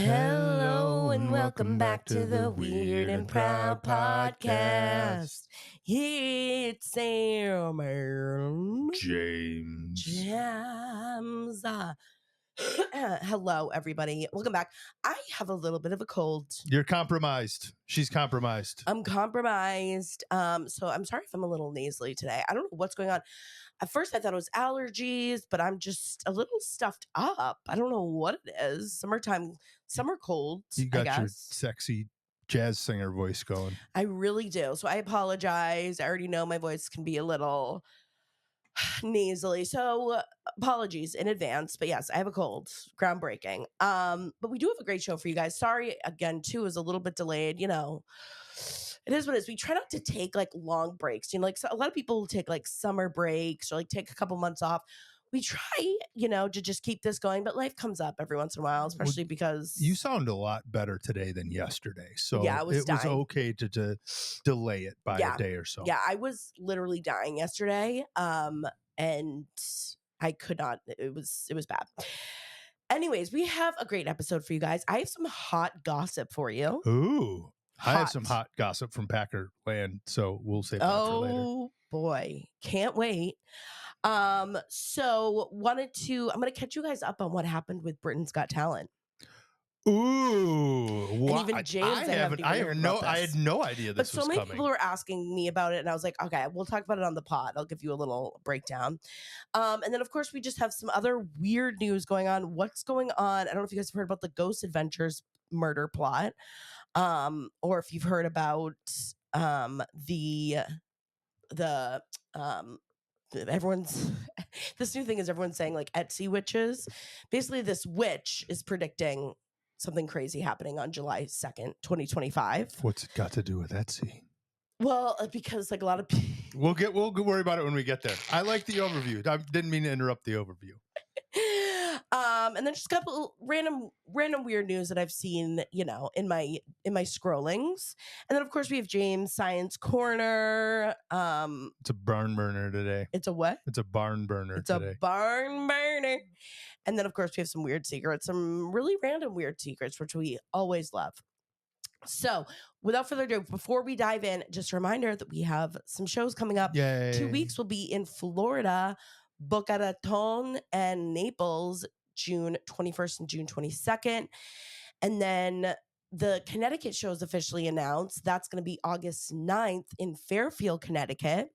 Hello and welcome back to the Weird and Proud Podcast. It's Sam and James. Jams. Hello, everybody. Welcome back. I have a little bit of a cold. You're compromised. She's compromised. I'm compromised. So I'm sorry if I'm a little nasally today. I don't know what's going on. At first, I thought it was allergies, but I'm just a little stuffed up. I don't know what it is. Summertime, summer cold. You got I your guess. sexy jazz singer voice going. I really do. So I apologize. I already know my voice can be a little nasally. So apologies in advance. But yes, I have a cold. Groundbreaking. But we do have a great show for you guys. Sorry again, too, is a little bit delayed. You know, it is what it is. We try not to take like long breaks. You know, like so a lot of people take like summer breaks or like take a couple months off. We try, you know, to just keep this going, but life comes up every once in a while, especially because You sound a lot better today than yesterday. So Yeah, I was it was dying. okay to delay it by a day or so. Yeah, I was literally dying yesterday. And I could not, it was bad. Anyways, we have a great episode for you guys. I have some hot gossip for you. Ooh. I have some hot gossip from Packer Land, so we'll save that for later. Oh boy, can't wait. So I'm gonna catch you guys up on what happened with Britain's Got Talent. Ooh, And even James, I had no idea But this so was many coming. people were asking me about it, and I was like, okay, we'll talk about it on the pod. I'll give you a little breakdown. And then, of course, we just have some other weird news going on. What's going on? I don't know if you guys have heard about the Ghost Adventures murder plot, or if you've heard about everyone's this new thing is everyone's saying like Etsy witches. Basically, this witch is predicting something crazy happening on July 2nd, 2025. What's it got to do with Etsy? Well, because like a lot of people... We'll worry about it when we get there. I like the overview. I didn't mean to interrupt the overview. And then just a couple random weird news that I've seen, you know, in my scrollings. And then of course we have James Science Corner. It's a barn burner today. It's a what? It's a barn burner It's today. a barn burner. And then of course we have some weird secrets, some really random weird secrets, which we always love. So without further ado, before we dive in, just a reminder that we have some shows coming up. Yay. 2 weeks we'll be in Florida, Boca Raton and Naples, June 21st and June 22nd. And then the Connecticut show is officially announced. That's going to be August 9th in Fairfield, Connecticut.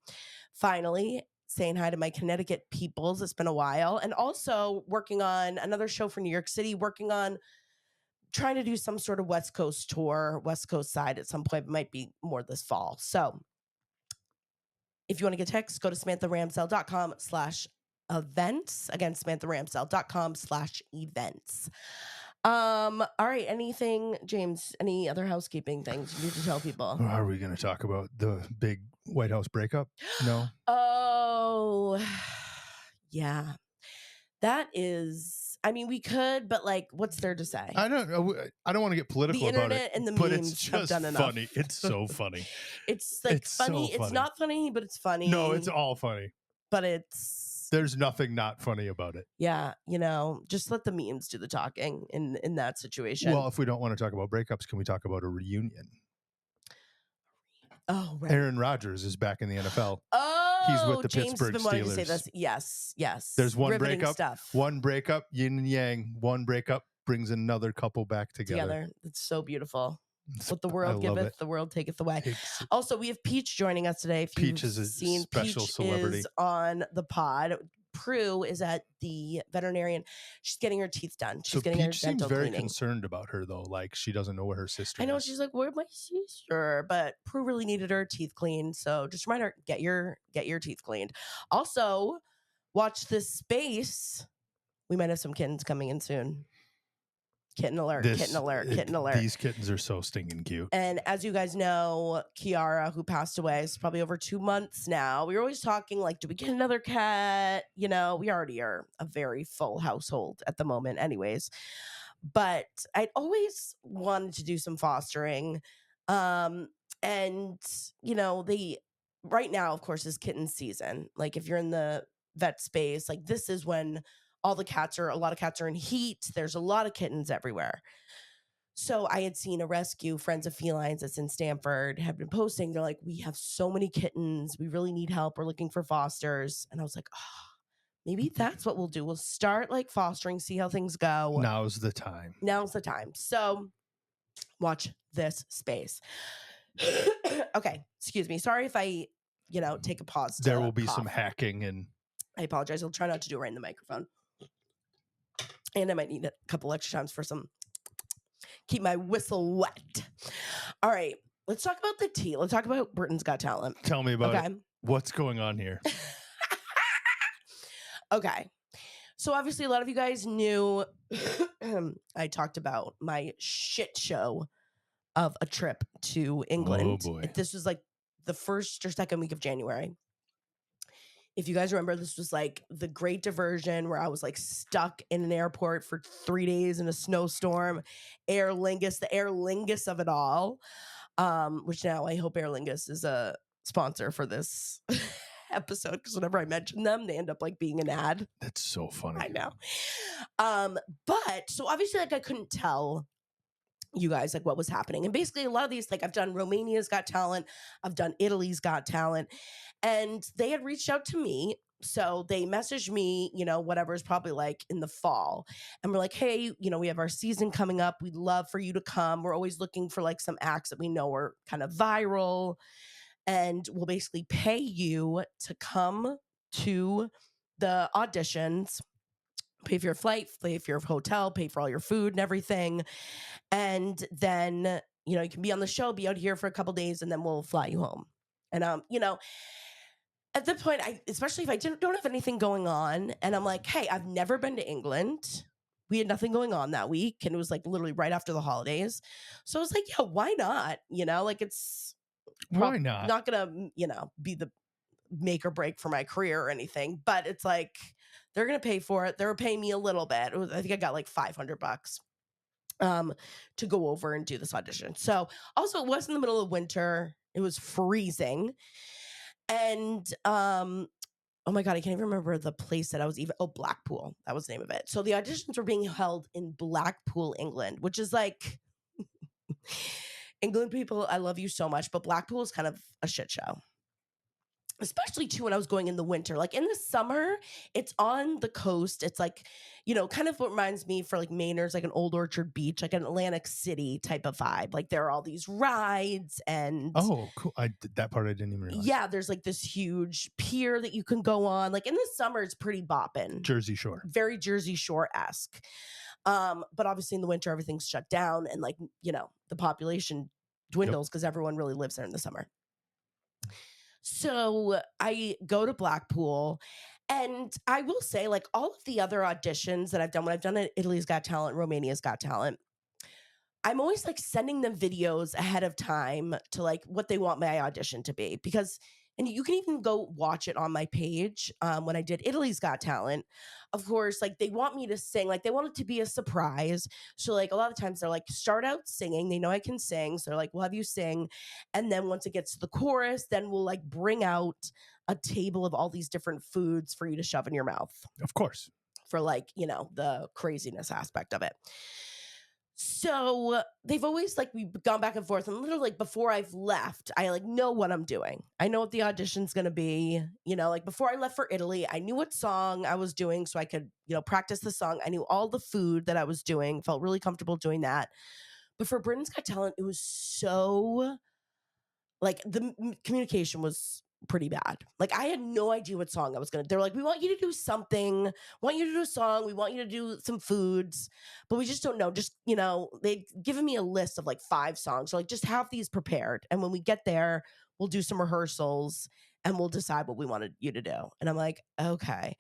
Finally, saying hi to my Connecticut peoples. It's been a while. And also working on another show for New York City, working on trying to do some sort of West Coast tour, West Coast side at some point. It might be more this fall. So if you want to get texts, go to SamanthaRamsell.com/events. Again, SamanthaRamsell.com/events. All right. Anything, James, any other housekeeping things you need to tell people? Are we going to talk about the big White House breakup? No. Oh, yeah. That is, I mean, we could, but like, what's there to say? I don't know. I don't want to get political The about it. internet and the but memes it's have just done enough. funny. It's so funny. It's like It's so funny. It's funny. not funny, but it's funny. No, it's all funny. But it's... There's nothing not funny about it. Yeah, you know, just let the memes do the talking in that situation. Well, if we don't want to talk about breakups, can we talk about a reunion? Oh, right. Aaron Rodgers is back in the NFL. Oh, he's with the James Pittsburgh has been wanting to say Steelers. this. Yes. There's one Riveting breakup. stuff. One breakup, yin and yang. One breakup brings another couple back together. It's so beautiful. What the I world love giveth, it. the world taketh away. It's- Also, we have Peach joining us today. If Peach you've is a seen special Peach celebrity. is on the pod. Prue is at the veterinarian. She's getting her teeth done. She's So getting Peach her seems dental very cleaning. concerned about her, though. Like, she doesn't know where her sister I know. is. She's like, where's my sister? But Prue really needed her teeth cleaned. So just remind her, get your teeth cleaned. Also, watch this space. We might have some kittens coming in soon. Kitten alert, kitten alert, kitten alert. These kittens are so stinking cute. And as you guys know, Kiara, who passed away, is probably over 2 months now. We were always talking like, do we get another cat? You know, we already are a very full household at the moment anyways. But I'd always wanted to do some fostering. And, you know, right now, of course, is kitten season. Like if you're in the vet space, like this is when a lot of cats are in heat. There's a lot of kittens everywhere. So I had seen a rescue, Friends of Felines, that's in Stanford, have been posting. They're like, we have so many kittens. We really need help. We're looking for fosters. And I was like, oh, maybe that's what we'll do. We'll start like fostering, see how things go. Now's the time. Now's the time. So watch this space. Okay, excuse me. Sorry if I, take a pause. There will be cough. some hacking, and I apologize. I'll try not to do it right in the microphone. And I might need a couple extra times for some, keep my whistle wet. All right, let's talk about the tea. Let's talk about Britain's Got Talent. tell me about it. What's going on here? Okay. So obviously a lot of you guys knew I talked about my shit show of a trip to England. Oh boy. This was like the first or second week of January. If you guys remember, this was like the great diversion where I was like stuck in an airport for 3 days in a snowstorm. Aer Lingus, the Aer Lingus of it all. Which now I hope Aer Lingus is a sponsor for this episode, because whenever I mention them, they end up like being an ad. That's so funny. I know. But so obviously like I couldn't tell you guys like what was happening. And basically a lot of these, like I've done Romania's Got Talent, I've done Italy's Got Talent, and they had reached out to me. So they messaged me, whatever is probably like in the fall. And we're like, hey, we have our season coming up. We'd love for you to come. We're always looking for like some acts that we know are kind of viral. And we'll basically pay you to come to the auditions, pay for your flight, pay for your hotel, pay for all your food and everything. And then, you can be on the show, be out here for a couple days, and then we'll fly you home. And, at the point, especially if I don't have anything going on, and I'm like, hey, I've never been to England. We had nothing going on that week, and it was like literally right after the holidays. So I was like, yeah, why not? Like it's why not gonna, be the make or break for my career or anything, but it's like they're gonna pay for it. They were paying me a little bit. I think I got like $500 to go over and do this audition. So also it was in the middle of winter. It was freezing. And oh my God, I can't even remember the place that I was Blackpool. That was the name of it. So the auditions were being held in Blackpool, England, which is like England people, I love you so much, but Blackpool is kind of a shit show. Especially too when I was going in the winter. Like in the summer, it's on the coast. It's like, kind of what reminds me for like Mainers, like an Old Orchard Beach, like an Atlantic City type of vibe. Like there are all these rides and oh, cool. That part I didn't even realize. Yeah, there's like this huge pier that you can go on. Like in the summer, it's pretty bopping. Jersey Shore. Very Jersey Shore-esque. But obviously in the winter, everything's shut down and like, the population dwindles because everyone really lives there in the summer. So I go to Blackpool, and I will say, like, all of the other auditions that I've done, when I've done Italy's Got Talent, Romania's Got Talent, I'm always like sending them videos ahead of time to like what they want my audition to be, because, and you can even go watch it on my page. When I did Italy's Got Talent, of course, like they want me to sing, like they want it to be a surprise. So like a lot of times they're like, start out singing. They know I can sing. So they're like, we'll have you sing. And then once it gets to the chorus, then we'll like bring out a table of all these different foods for you to shove in your mouth. Of course. For like, the craziness aspect of it. So they've always like, we've gone back and forth, and literally like before I've left, I like know what I'm doing. I know what the audition's going to be, like before I left for Italy, I knew what song I was doing so I could, practice the song. I knew all the food that I was doing, felt really comfortable doing that. But for Britain's Got Talent, it was so like the communication was pretty bad. Like I had no idea what song I was they're like, we want you to do something, we want you to do a song, we want you to do some foods, but we just don't know. Just, they've given me a list of like 5 songs. So like, just have these prepared. And when we get there, we'll do some rehearsals and we'll decide what we wanted you to do. And I'm like, okay.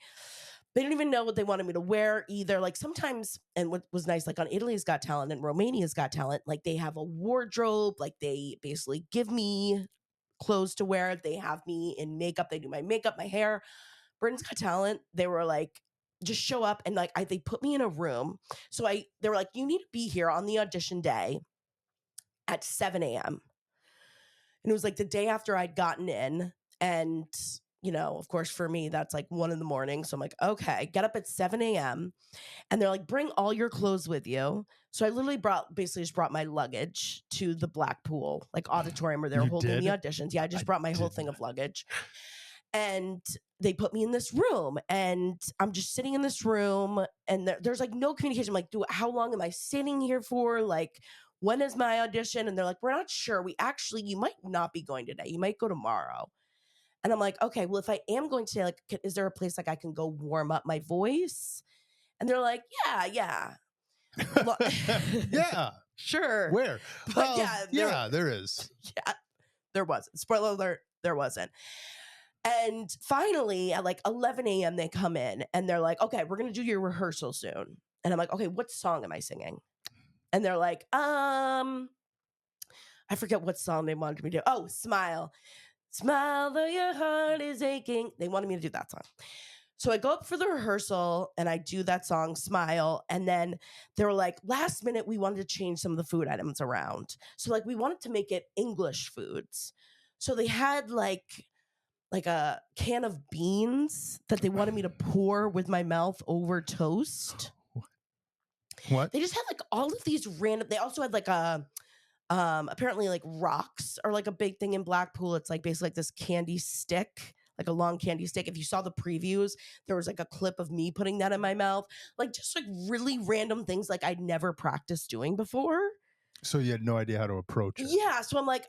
They didn't even know what they wanted me to wear either. Like sometimes, and what was nice, like on Italy's Got Talent and Romania's Got Talent, like they have a wardrobe, like they basically give me clothes to wear. They have me in makeup. They do my makeup, my hair. Britain's Got Talent, they were like, just show up, and like they put me in a room. So they were like, you need to be here on the audition day at 7 a.m. And it was like the day after I'd gotten in, and of course, for me, that's like 1 a.m. So I'm like, okay, get up at 7 a.m. And they're like, bring all your clothes with you. So I literally basically just brought my luggage to the Blackpool like auditorium where they were You holding the did? auditions. Yeah, I I just brought my whole didn't. thing of luggage. And they put me in this room and I'm just sitting in this room and there's like no communication. I'm like, how long am I sitting here for? Like, when is my audition? And they're like, we're not sure. You might not be going today. You might go tomorrow. And I'm like, okay, well, if I am going today, like, is there a place like I can go warm up my voice? And they're like, yeah. Lo- Yeah. Sure. Where? But Well, yeah, there is. yeah, there wasn't. Spoiler alert, there wasn't. And finally, at like 11 a.m., they come in and they're like, okay, we're going to do your rehearsal soon. And I'm like, okay, what song am I singing? And they're like, I forget what song they wanted me to do. Oh, Smile. Smile though your heart is aching. They wanted me to do that song. So I go up for the rehearsal and I do that song, Smile. And then they were like, last minute, we wanted to change some of the food items around. So like we wanted to make it English foods. So they had like a can of beans that they wanted me to pour with my mouth over toast. What? They just had like all of these random, they also had like apparently like rocks are like a big thing in Blackpool. It's like basically like this candy stick, like a long candy stick. If you saw the previews, there was like a clip of me putting that in my mouth. Like just like really random things like I'd never practiced doing before. So you had no idea how to approach it. Yeah, so I'm like,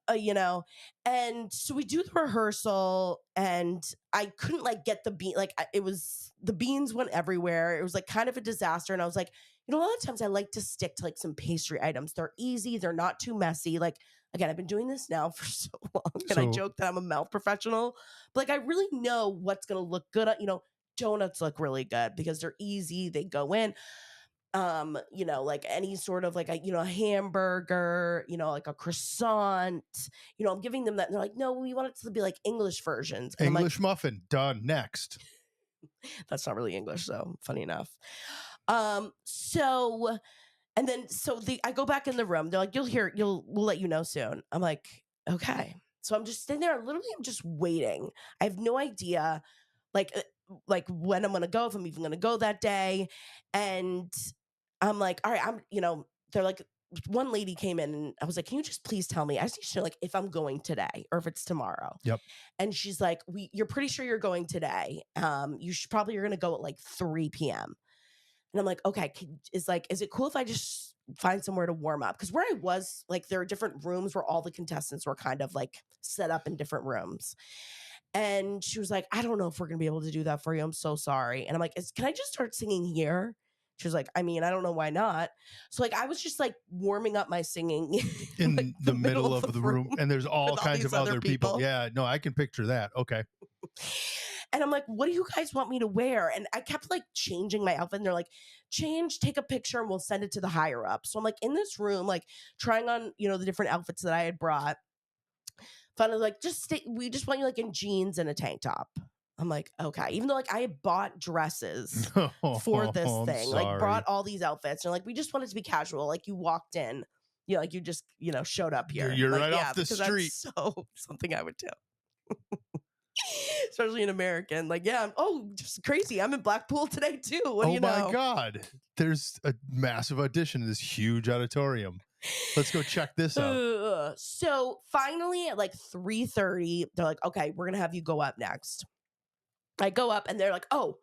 and so we do the rehearsal, and I couldn't like get the bean. Like it was the beans went everywhere. It was like kind of a disaster, and I was like, a lot of times I like to stick to like some pastry items. They're easy, they're not too messy. Like again, I've been doing this now for so long, and I So joke that I'm a mouth professional, but like I really know what's gonna look good. Donuts look really good because they're easy. They go in like any sort of like a hamburger, like a croissant, I'm giving them that and they're like, no, we want it to be like English versions. And I'm like, English muffin done. Next. that's not really English though, funny enough. So and then I go back in the room, they're like, we'll let you know soon. I'm like, okay. So I'm just sitting there, literally I'm just waiting. I have no idea like when I'm gonna go, if I'm even gonna go that day. And I'm like, all right, they're like, one lady came in and I was like, can you just please tell me? I just need to know like if I'm going today or if it's tomorrow. Yep. And she's like, you're pretty sure you're going today. You're gonna go at like 3 p.m. And I'm like, okay, is it cool if I just find somewhere to warm up? Because where I was, like, there are different rooms where all the contestants were kind of like set up in different rooms. And she was like, I don't know if we're gonna be able to do that for you. I'm so sorry. And I'm like, can I just start singing here? She was like, I mean, I don't know why not. So like I was just like warming up my singing in like, the middle of the room, and there's all kinds of other people. Yeah, no, I can picture that. Okay. And I'm like, what do you guys want me to wear? And I kept like changing my outfit. And they're like, take a picture and we'll send it to the higher up. So I'm like in this room, like trying on, the different outfits that I had brought. Finally, like, we just want you like in jeans and a tank top. I'm like, okay. Even though like I had bought dresses for this thing, like brought all these outfits. And like, we just wanted to be casual. Like you walked in, like you just, showed up here. You're like, right off the street. That's so something I would do. Especially an American. Like, yeah, just crazy. I'm in Blackpool today too. What do you know? Oh my God. There's a massive audition in this huge auditorium. Let's go check this out. So finally at like 3:30, they're like, okay, we're going to have you go up next. I go up and they're like, oh,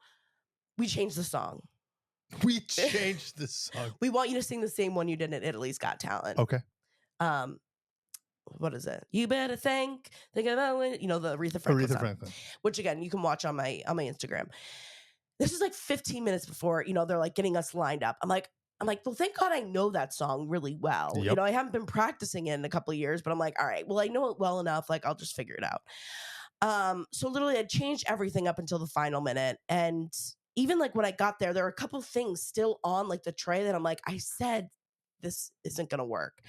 we changed the song. We changed the song. We want you to sing the same one you did at Italy's Got Talent. Okay. What is it? You better think about it. The Aretha Franklin song, which again you can watch on my Instagram. This is like 15 minutes before they're like getting us lined up. I'm like, well, thank God I know that song really well. Yep. I haven't been practicing it in a couple of years, but I'm like, all right, well, I know it well enough. Like, I'll just figure it out. So literally, I changed everything up until the final minute, and even like when I got there were a couple things still on like the tray that I'm like, I said this isn't gonna work.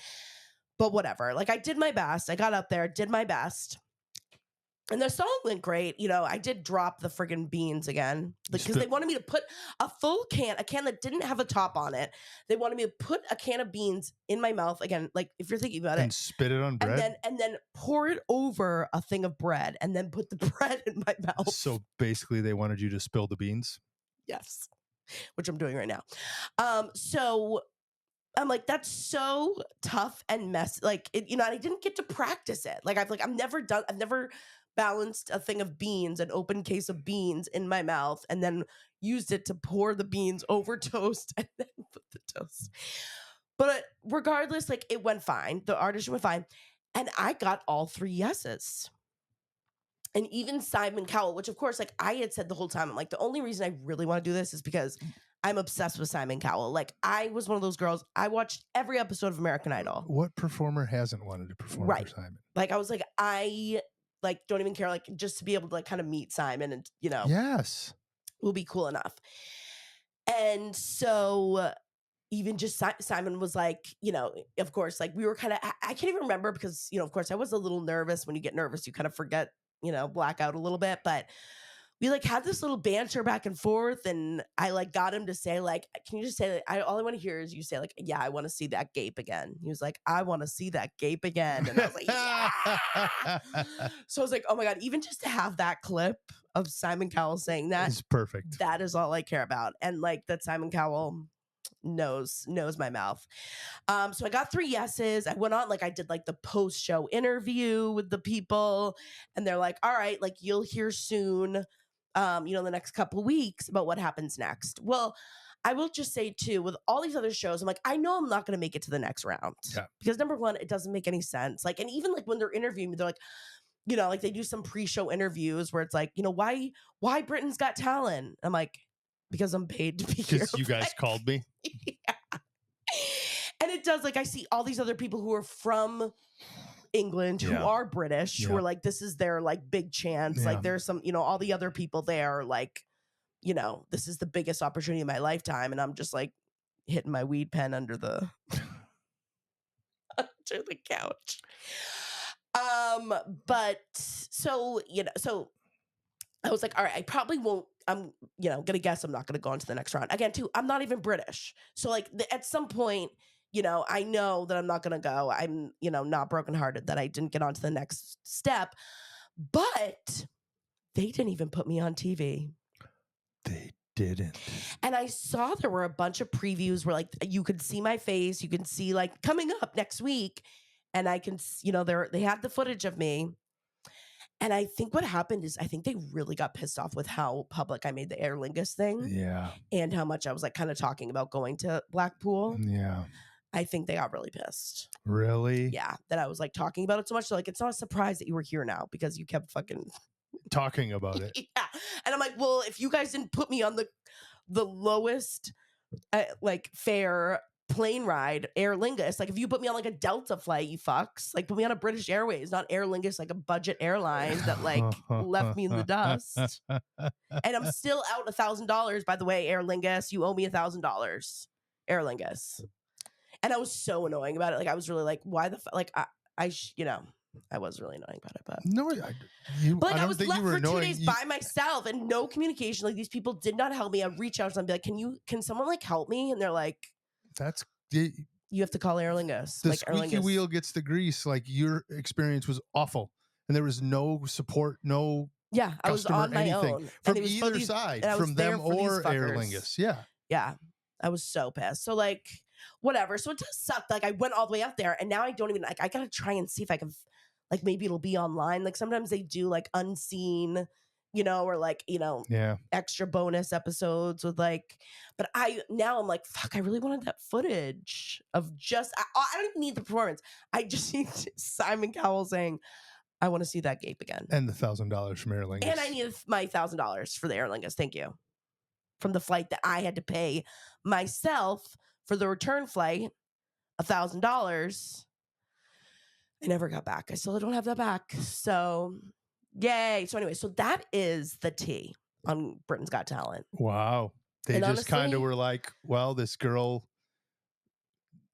But whatever. Like I did my best. I got up there, did my best. And the song went great. I did drop the friggin' beans again because they wanted me to put a can that didn't have a top on it. They wanted me to put a can of beans in my mouth again. Like if you're thinking about and it, spit it on and bread. then pour it over a thing of bread, and then put the bread in my mouth. So basically, they wanted you to spill the beans. Yes, which I'm doing right now. So I'm like, that's so tough and messy. Like, and I didn't get to practice it. I've never balanced a thing of beans, an open case of beans in my mouth, and then used it to pour the beans over toast and then put the toast. But regardless, like it went fine. The audition went fine. And I got all 3 yeses. And even Simon Cowell, which of course, like I had said the whole time, I'm like, the only reason I really want to do this is because I'm obsessed with Simon Cowell. Like I was one of those girls. I watched every episode of American Idol. What performer hasn't wanted to perform Right. for Simon? Like I was like, I like don't even care. Like just to be able to like kind of meet Simon and Yes. will be cool enough. And so even just Simon was like, of course, like we were kind of, I can't even remember because, of course I was a little nervous. When you get nervous, you kind of forget, black out a little bit, but we like had this little banter back and forth. And I like got him to say like, can you just say that all I want to hear is you say like, yeah, I want to see that gape again. He was like, I want to see that gape again. And I was like, yeah. So I was like, oh my God, even just to have that clip of Simon Cowell saying that is perfect. That is all I care about. And like that Simon Cowell knows my mouth. So I got 3 yeses. I went on, like I did like the post-show interview with the people, and they're like, all right, like you'll hear soon, the next couple of weeks about what happens next. Well, I will just say too, with all these other shows, I'm like, I know I'm not going to make it to the next round. Yeah. Because number one, it doesn't make any sense. Like, and even like when they're interviewing me, they're like, like they do some pre-show interviews where it's like, why Britain's Got Talent? I'm like, because I'm paid to be here. Because you guys called me. Yeah. And it does, like I see all these other people who are from England who are British, who are like, this is their like big chance. Yeah. Like there's some, all the other people there, like, this is the biggest opportunity of my lifetime. And I'm just like hitting my weed pen under the under the couch. But so I was like, all right, I probably won't. I'm, gonna guess I'm not gonna go on to the next round. Again, too, I'm not even British. So like at some point, I know that I'm not gonna go. I'm, not brokenhearted that I didn't get on to the next step. But they didn't even put me on TV. They didn't. And I saw there were a bunch of previews where like you could see my face, you can see like coming up next week, and I can, they had the footage of me. And I think what happened is I think they really got pissed off with how public I made the Aer Lingus thing. Yeah. And how much I was like kind of talking about going to Blackpool. Yeah. I think they got really pissed. Really? Yeah. That I was like talking about it so much. So like, it's not a surprise that you were here now because you kept fucking talking about it. Yeah. And I'm like, well, if you guys didn't put me on the lowest like fare plane ride, Aer Lingus, like if you put me on like a Delta flight, you fucks, like put me on a British Airways, not Aer Lingus, like a budget airline that like left me in the dust. And I'm still out $1,000, by the way. Aer Lingus, you owe me $1,000, Aer Lingus. And I was so annoying about it. Like I was really like, why the like I was really annoying about it, but no, I was left for 2 days by myself and no communication. Like these people did not help me. I'd reach out to them and be like, can someone like help me? And they're like, you have to call Aer Lingus. The like squeaky wheel gets the grease. Like your experience was awful, and there was no support, no I was on my own from either side, from them or Aer Lingus. Yeah, I was so pissed. So like whatever. So it does suck. Like I went all the way out there, and now I don't even like. I gotta try and see if I can. Like maybe it'll be online. Like sometimes they do like unseen, or like, extra bonus episodes with like, but I'm like, fuck, I really wanted that footage of just, I don't even need the performance. I just need Simon Cowell saying, I want to see that gape again. And the $1,000 from Aer Lingus. And I need my $1,000 for the Aer Lingus. Thank you. From the flight that I had to pay myself for the return flight, $1,000. I never got back. I still don't have that back. So, yay. So anyway, so that is the tea on Britain's Got Talent. Wow. They just kind of were like, well, this girl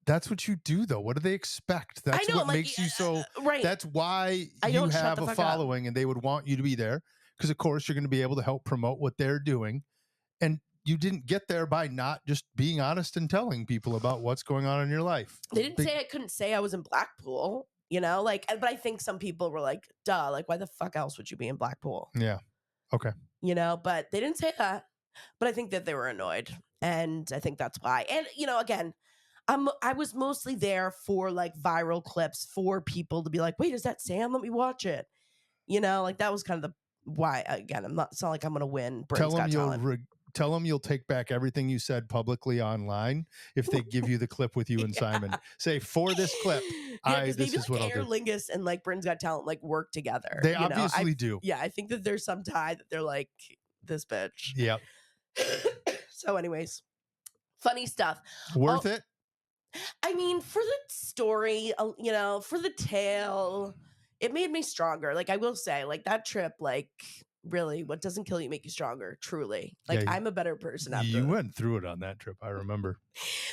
That's what you do, though. What do they expect? I That's know. what I'm like, makes you so. right. That's why I you don't shut have the a fuck up. following, and they would want you to be there because, of course, you're going to be able to help promote what they're doing. And you didn't get there by not just being honest and telling people about what's going on in your life. They didn't say I couldn't say I was in Blackpool, like, but I think some people were like, duh, like, why the fuck else would you be in Blackpool? Yeah. Okay. But they didn't say that. But I think that they were annoyed. And I think that's why. And, again, I was mostly there for like viral clips for people to be like, wait, is that Sam? Let me watch it. Like that was kind of the why. Again, it's not like I'm going to win Britain's Tell them Got Talent. tell them you'll take back everything you said publicly online if they give you the clip with you and Simon. Say, for this clip, Because this maybe is like what I'll Aer do. Lingus and like Britain's Got Talent like work together. They obviously do. Yeah, I think that there's some tie that they're like this bitch. Yeah. So, anyways, funny stuff. Worth it? I mean, for the story, for the tale, it made me stronger. Like, I will say, like, that trip, like, really, what doesn't kill you make you stronger, truly. Like, Yeah, I'm a better person after you went through it on that trip, I remember.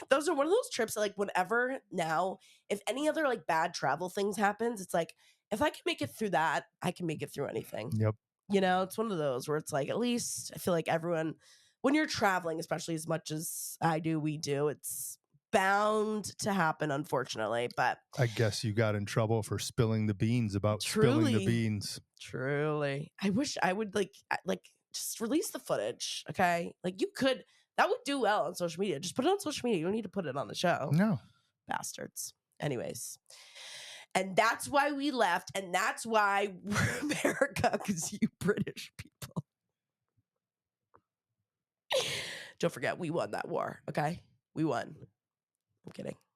Those are one of those trips that, like, whenever now, if any other, like, bad travel things happens, it's like, if I can make it through that, I can make it through anything. Yep. It's one of those where it's like, at least I feel like everyone, when you're traveling, especially as much as we do, it's bound to happen, unfortunately. But I guess you got in trouble for spilling the beans about spilling the beans. Truly. I wish I would like just release the footage. Okay. Like that would do well on social media. Just put it on social media. You don't need to put it on the show. No. Bastards. Anyways. And that's why we left. And that's why we're America, because you British people. Don't forget, we won that war. Okay. We won.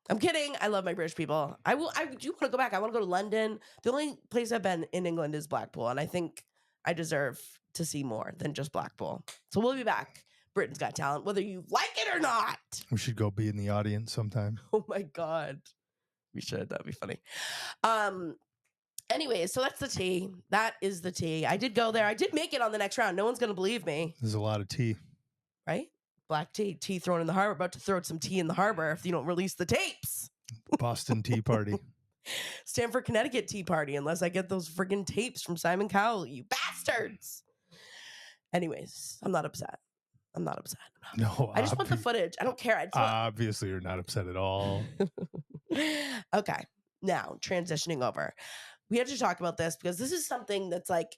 I'm kidding. I love my British people. I do want to go back. I want to go to London. The only place I've been in England is Blackpool, and I think I deserve to see more than just Blackpool. So we'll be back. Britain's Got Talent, whether you like it or not. We should go be in the audience sometime. Oh my God. We should. That'd be funny. Anyway, so that's the tea. That is the tea. I did go there. I did make it on the next round. No one's going to believe me. There's a lot of tea. Right? Black tea. Tea thrown in the harbor. About to throw some tea in the harbor if you don't release the tapes. Boston Tea Party. Stamford, Connecticut Tea Party, unless I get those friggin' tapes from Simon Cowell, you bastards. Anyways, I'm not upset. No, I just want the footage. I don't care. Obviously, you're not upset at all. Okay. Now, transitioning over. We have to talk about this because this is something that's like,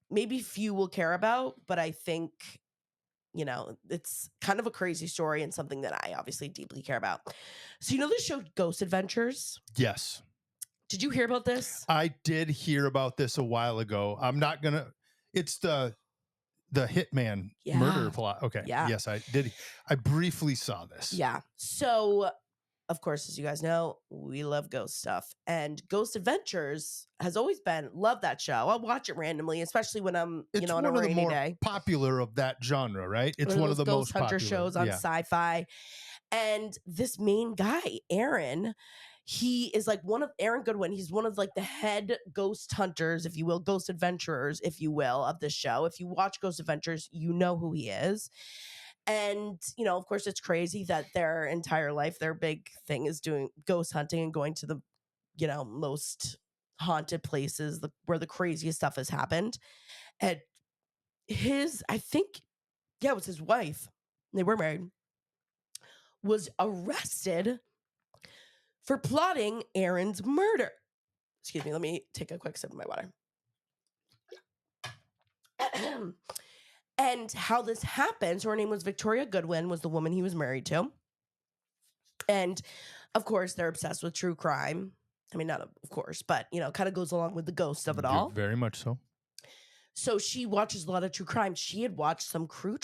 maybe few will care about, but I think, it's kind of a crazy story and something that I obviously deeply care about. So, the show Ghost Adventures? Yes. Did you hear about this? I did hear about this a while ago. I'm not going to, it's the hitman murder plot. Okay. Yeah. Yes, I did. I briefly saw this. Yeah. So, of course, as you guys know, we love ghost stuff. And Ghost Adventures has always been, love that show. I'll watch it randomly, especially when I'm, on a rainy day. Popular of that genre, right? It's one of the Ghost most hunter popular shows on Sci-Fi. And this main guy, Aaron, he is like Aaron Goodwin. He's one of like the head ghost hunters, if you will, ghost adventurers, if you will, of this show. If you watch Ghost Adventures, you know who he is. And, of course, it's crazy that their entire life, their big thing is doing ghost hunting and going to the, most haunted places where the craziest stuff has happened. And I think, it was his wife. They were married. Was arrested for plotting Aaron's murder. Excuse me, let me take a quick sip of my water. And how this happened, so her name was Victoria Goodwin, was the woman he was married to. And, of course, they're obsessed with true crime. I mean, not of course, but, kind of goes along with the ghost of it all. Very much so. So she watches a lot of true crime. She had watched some true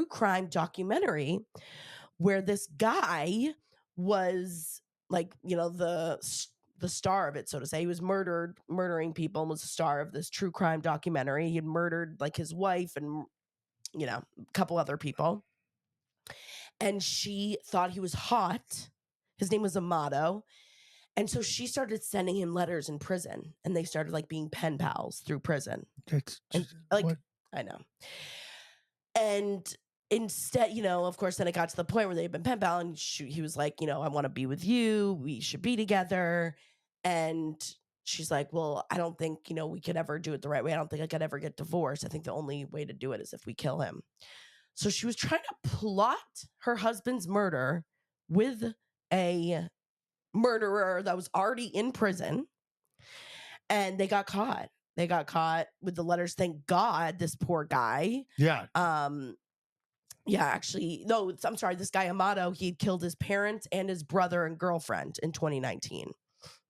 crime documentary where this guy was like, the star of it, so to say. He was murdering people and was the star of this true crime documentary. He had murdered like his wife and, a couple other people. And she thought he was hot. His name was Amato. And so she started sending him letters in prison, and they started like being pen pals through prison. What? I know. And instead, of course, then it got to the point where they've been pen pal, and he was like, I want to be with you. We should be together. And she's like, well, I don't think, we could ever do it the right way. I don't think I could ever get divorced. I think the only way to do it is if we kill him. So she was trying to plot her husband's murder with a murderer that was already in prison, and they got caught. They got caught with the letters. Thank God, this poor guy. Yeah. Yeah, actually, no, I'm sorry. This guy Amato, he had killed his parents and his brother and girlfriend in 2019.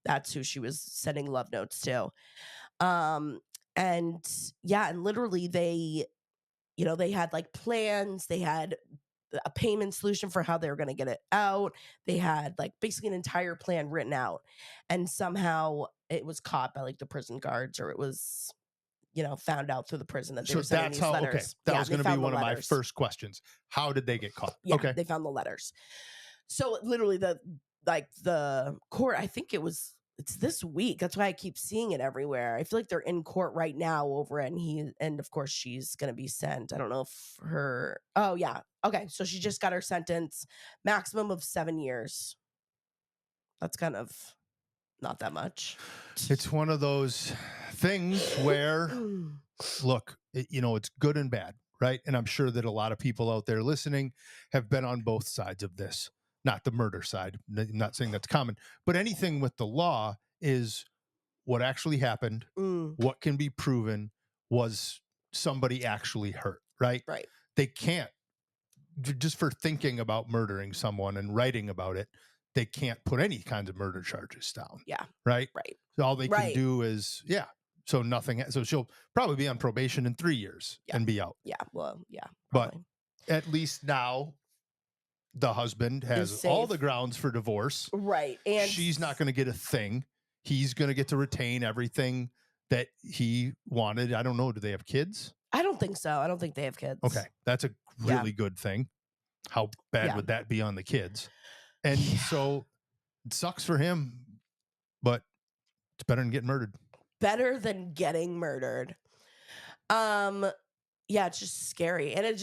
That's who she was sending love notes to. And yeah, and literally they had like plans. They had a payment solution for how they were going to get it out. They had like basically an entire plan written out, and somehow it was caught by like the prison guards, or it was found out through the prison that they So were sending that's these how, okay. letters. That Yeah, was they going to be found the one of my letters. first questions. How did they get caught? Yeah, Okay. they found the letters. So literally the court, I think it's this week. That's why I keep seeing it everywhere. I feel like they're in court right now over it, and of course she's going to be sent. I don't know if oh yeah. Okay, so she just got her sentence, maximum of 7 years. That's kind of not that much. It's one of those things where, look, it's good and bad, right? And I'm sure that a lot of people out there listening have been on both sides of this, not the murder side. I'm not saying that's common, but anything with the law is what actually happened, what can be proven, was somebody actually hurt, right? Right. They can't, just for thinking about murdering someone and writing about it, they can't put any kinds of murder charges down. Yeah. Right. Right. So all they can do is, so nothing. So she'll probably be on probation in 3 years and be out. Yeah. Well, yeah. Probably. But at least now the husband has all the grounds for divorce. Right. And she's not going to get a thing. He's going to get to retain everything that he wanted. I don't know. Do they have kids? I don't think so. I don't think they have kids. Okay. That's a really good thing. How bad would that be on the kids? And so it sucks for him, but it's better than getting murdered. Better than getting murdered. Yeah, it's just scary. And it's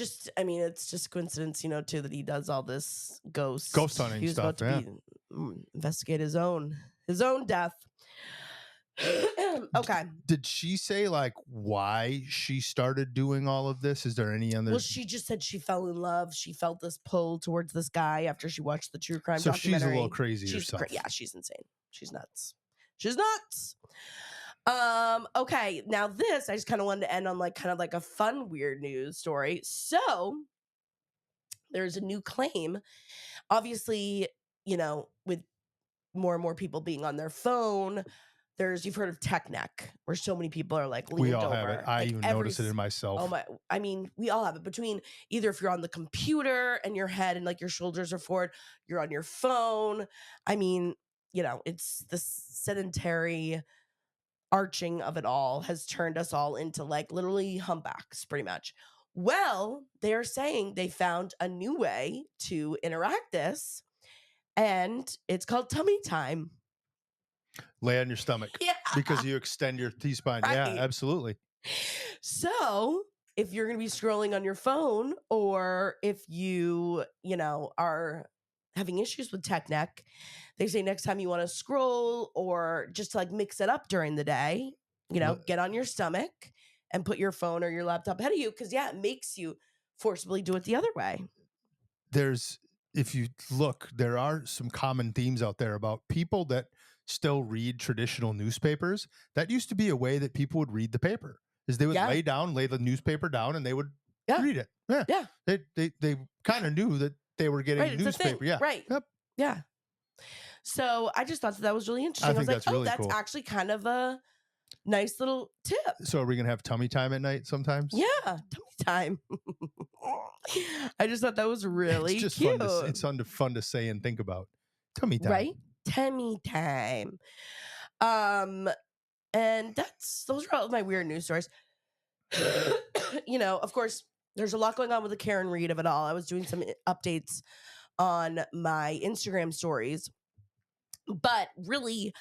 just coincidence, too, that he does all this ghost hunting he was stuff. About to investigate his own death. Okay. Did she say like why she started doing all of this? Is there any other? Well, she just said she fell in love. She felt this pull towards this guy after she watched the true crime documentary. So she's a little crazy herself. Yeah, she's insane. She's nuts. Okay, now this I just kind of wanted to end on like kind of like a fun weird news story. So there's a new claim, obviously, with more and more people being on their phone. You've heard of tech neck, where so many people are like leaned we all over. have it. I even notice it in myself. Oh my! I mean, we all have it. Between either if you're on the computer and your head and like your shoulders are forward, you're on your phone. I mean, it's the sedentary arching of it all has turned us all into like literally humpbacks, pretty much. Well, they are saying they found a new way to interact this, and it's called tummy time. Lay on your stomach. Yeah. Because you extend your T-spine. Right. Yeah, absolutely. So if you're going to be scrolling on your phone, or if you, are having issues with tech neck, they say next time you want to scroll or just to like mix it up during the day, get on your stomach and put your phone or your laptop ahead of you. Because it makes you forcibly do it the other way. If you look, there are some common themes out there about people that still read traditional newspapers. That used to be a way that people would read the paper, is they would lay the newspaper down and they would read it. Yeah. They kind of knew that they were getting a newspaper. Yeah. Right. Yep. Yeah. So I just thought that was really interesting. I was like, that's cool. Actually kind of a nice little tip. So are we going to have tummy time at night sometimes? Yeah. Tummy time. I just thought that was really just cute. It's fun to say and think about. Tummy time. Right? Tummy time. And those are all my weird news stories. Of course, there's a lot going on with the Karen Reed of it all. I was doing some updates on my Instagram stories, but really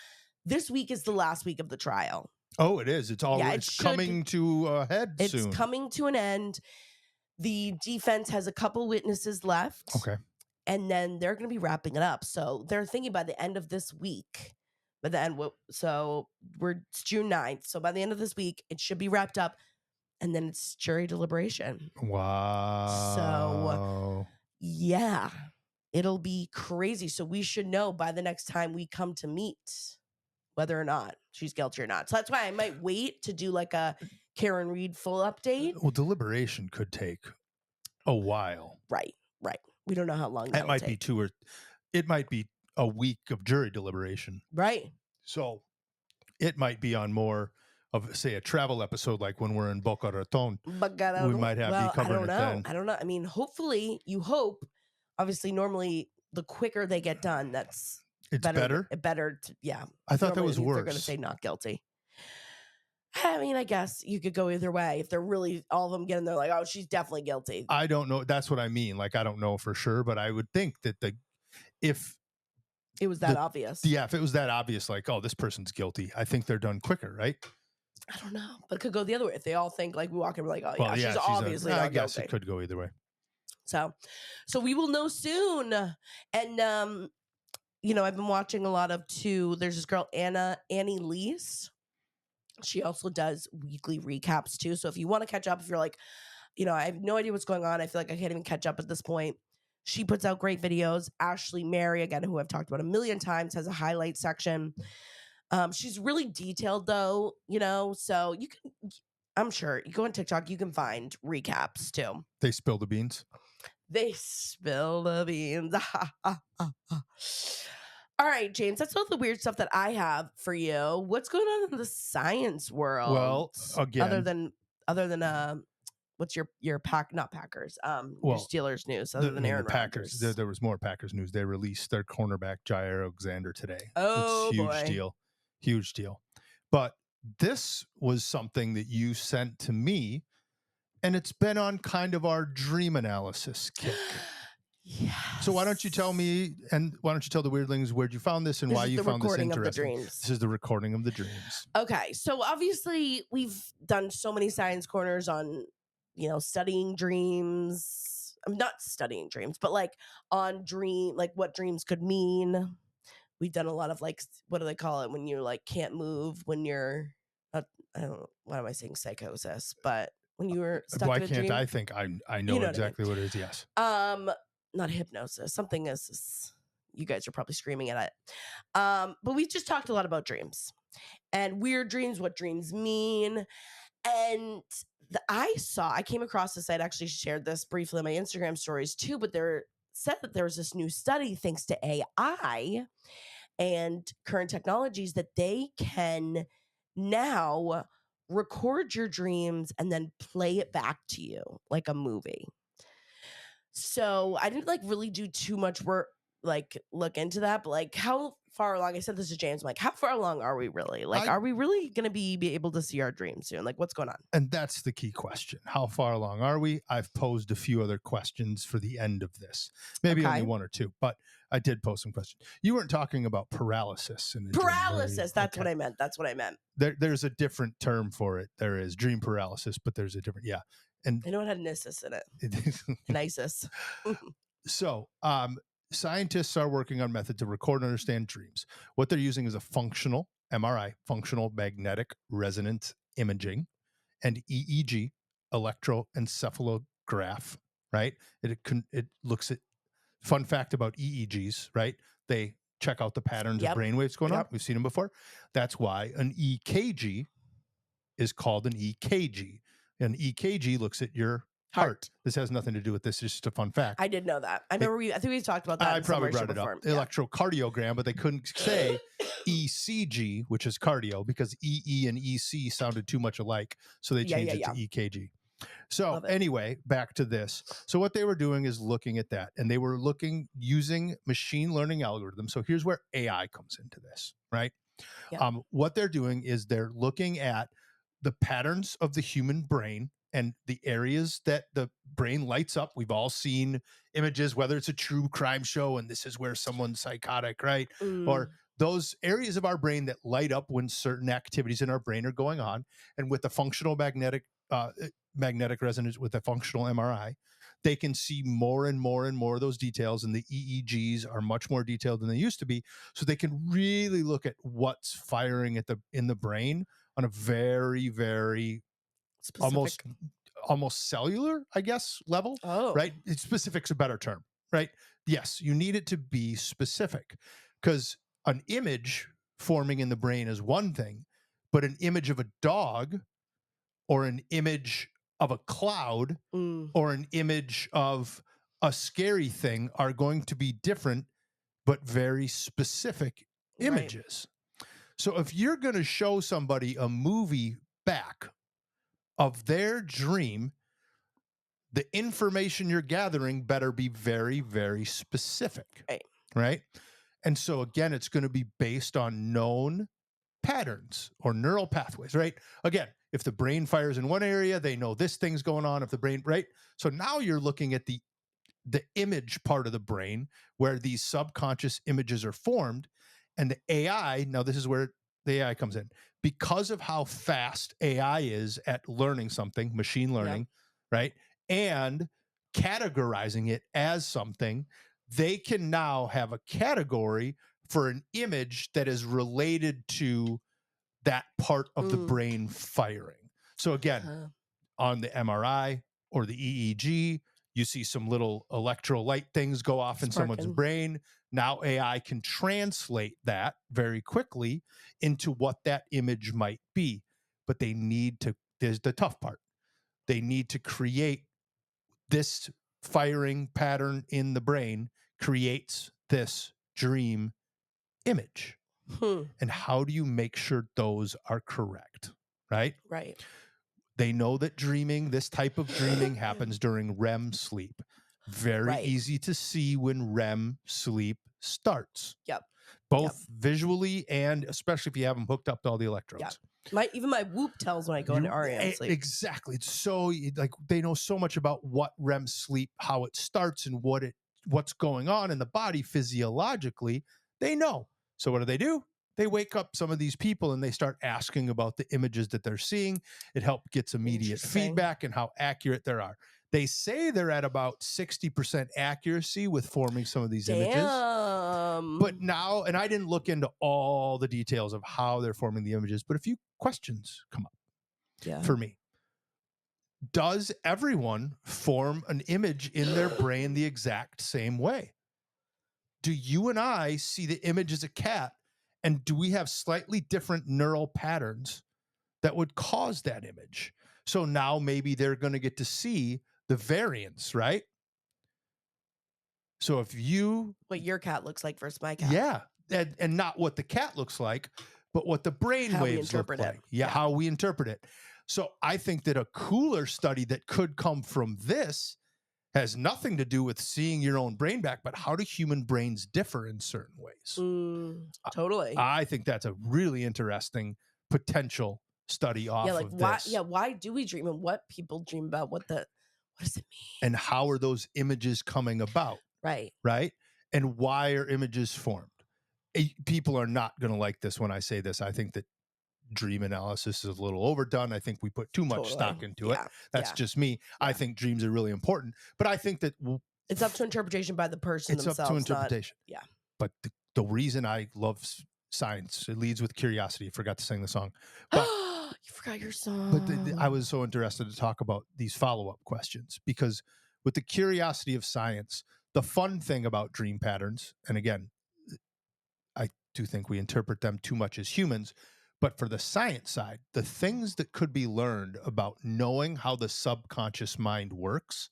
this week is the last week of the trial. Oh, it is. It's all. It's coming to a head soon. It's coming to an end. The defense has a couple witnesses left, Okay. and then they're going to be wrapping it up. So they're thinking by the end of this week, by the end, so it's June 9th. So by the end of this week, it should be wrapped up, and then it's jury deliberation. So Wow. yeah, it'll be crazy. So we should know by the next time we come to meet whether or not she's guilty or not. So that's why I might wait to do like a Karen Reed full update. Well, deliberation could take a while. Right. We don't know how long It that will might be take. it might be a week of jury deliberation. Right. So it might be on more of, say, a travel episode, like when we're in Boca Raton. But We might be I covering don't it know. then. I don't know. I mean, hopefully, you hope. Obviously, normally the quicker they get done, that's It's better. Better. Yeah. I thought that Normally, was they're going to worse. say not guilty. I mean, I guess you could go either way. If they're really all of them get in there, like, oh, she's definitely guilty. I don't know. That's what I mean. Like, I don't know for sure, but I would think that if It was that obvious. Yeah, if it was that obvious, like, oh, this person's guilty, I think they're done quicker, right? I don't know, but it could go the other way. If they all think, like, we walk in, we're like, oh Well, yeah, she's obviously I not guess guilty. it could go either way. So we will know soon. And I've been watching a lot of there's this girl Annie Leese. She also does weekly recaps too. So if you want to catch up, if you're like, I have no idea what's going on, I feel like I can't even catch up at this point. She puts out great videos. Ashley Mary, again, who I've talked about a million times, has a highlight section. She's really detailed though, so you can, I'm sure you go on TikTok, you can find recaps too. They spill the beans. They spill the beans. All right, James, that's all the weird stuff that I have for you. What's going on in the science world? Well, again, other than what's your not Packers, your Steelers news other than Aaron Packers. Rodgers. There was more Packers news. They released their cornerback Jair Alexander today. Oh, it's boy. Huge deal. But this was something that you sent to me, and it's been on kind of our dream analysis kick. Yes. So why don't you tell me, and why don't you tell the weirdlings where you found this and why you found this interesting? This is the recording of the dreams. Okay, so obviously we've done so many science corners on, studying dreams. I'm not studying dreams, but like on what dreams could mean. We've done a lot of like, what do they call it when you like can't move when you're, I don't know, why am I saying psychosis? But when you were stuck in a dream. Why can't I think I know exactly what it is? Yes. Not hypnosis. Something is. You guys are probably screaming at it. But we just talked a lot about dreams and weird dreams, what dreams mean. And I came across this. I'd actually shared this briefly on my Instagram stories too, but there said that there was this new study thanks to AI and current technologies that they can now record your dreams and then play it back to you like a movie. So I didn't like really do too much work, like look into that, but like how far along, I said this to James, I'm like, how far along are we really? Like, are we really going to be able to see our dreams soon? Like, what's going on? And that's the key question. How far along are we? I've posed a few other questions for the end of this. Maybe only one or two, but I did post some questions. You weren't talking about paralysis. Paralysis. That's what I meant. There's a different term for it. There is dream paralysis, but there's a different, yeah. And I know it had an ISIS in it. An ISIS. So, scientists are working on methods to record and understand dreams. What they're using is a functional MRI, functional magnetic resonance imaging, and EEG, electroencephalograph, right? It looks at, fun fact about EEGs, right? They check out the patterns of brainwaves going on. We've seen them before. That's why an EKG is called an EKG. An EKG looks at your heart. This has nothing to do with this. It's just a fun fact. I did know that. I remember I think we talked about that. I probably brought it up. Electrocardiogram, but they couldn't say ECG, which is cardio, because EE and EC sounded too much alike. So they changed it to EKG. So anyway, back to this. So what they were doing is looking at that, and they were using machine learning algorithms. So here's where AI comes into this, right? Yeah. What they're doing is they're looking at the patterns of the human brain and the areas that the brain lights up. We've all seen images, whether it's a true crime show and this is where someone's psychotic, right? Or those areas of our brain that light up when certain activities in our brain are going on. And with the functional magnetic magnetic resonance, with a functional MRI, they can see more and more and more of those details, and the EEGs are much more detailed than they used to be. So they can really look at what's firing in the brain on a very, very almost Specific. almost cellular, I guess, level, Oh. right? Specific's a better term, right? Yes, you need it to be specific, because an image forming in the brain is one thing, but an image of a dog or an image of a cloud Mm, or an image of a scary thing are going to be different, but very specific right. images. So if you're going to show somebody a movie back of their dream, the information you're gathering better be very, very specific, Right. right? And so again, it's going to be based on known patterns or neural pathways, right? Again, if the brain fires in one area, they know this thing's going on. If the brain, right? So now you're looking at the image part of the brain where these subconscious images are formed, and the AI. Now this is where the AI comes in, because of how fast AI is at learning something, machine Yeah. learning, right? And categorizing it as something, they can now have a category for an image that is related to that part of the Mm. brain firing. So again, Huh. on the MRI or the EEG, you see some little electrolyte things go off in someone's Sparking. brain. Now AI can translate that very quickly into what that image might be. But they need to, there's the tough part. They need to create this firing pattern in the brain creates this dream image. Hmm. And how do you make sure those are correct? Right? Right. They know that dreaming, this type of dreaming, happens during REM sleep. Very Right. easy to see when REM sleep starts, Yep. Yep. both visually and especially if you have them hooked up to all the Yep. electrodes. Even my Whoop tells when I go into You REM sleep. exactly. It's so like they know so much about what REM sleep, how it starts, and what's going on in the body physiologically. They know. So what do? They wake up some of these people and they start asking about the images that they're seeing. It helps gets immediate Interesting. feedback and how accurate they are. They say they're at about 60% accuracy with forming some of these images. But Damn. now, and I didn't look into all the details of how they're forming the images, but a few questions come up Yeah. for me. Does everyone form an image in their brain the exact same way? Do you and I see the image as a cat, and do we have slightly different neural patterns that would cause that image? So now maybe they're going to get to see the variance, right? So if you, What your cat looks like versus my cat. yeah, and not what the cat looks like, but what the brain How we waves look interpret it. like. Yeah, Yeah. how we interpret it. So I think that a cooler study that could come from this has nothing to do with seeing your own brain back, but how do human brains differ in certain ways? Totally. I think that's a really interesting potential study off Yeah, like of why? this. Yeah, why do we dream and what people dream about? What does it mean? And how are those images coming about? Right. Right. And why are images formed? People are not going to like this when I say this. I think that dream analysis is a little overdone. I think we put too much Totally. stock into it. Yeah. That's Yeah. just me. Yeah. I think dreams are really important, but I think that It's up to interpretation by the person it's up to themselves, not interpretation. yeah. But the reason I love science, it leads with curiosity. Forgot to sing the song, but You forgot your song. but I was so interested to talk about these follow-up questions because with the curiosity of science, the fun thing about dream patterns, and again, I do think we interpret them too much as humans, but for the science side, the things that could be learned about knowing how the subconscious mind works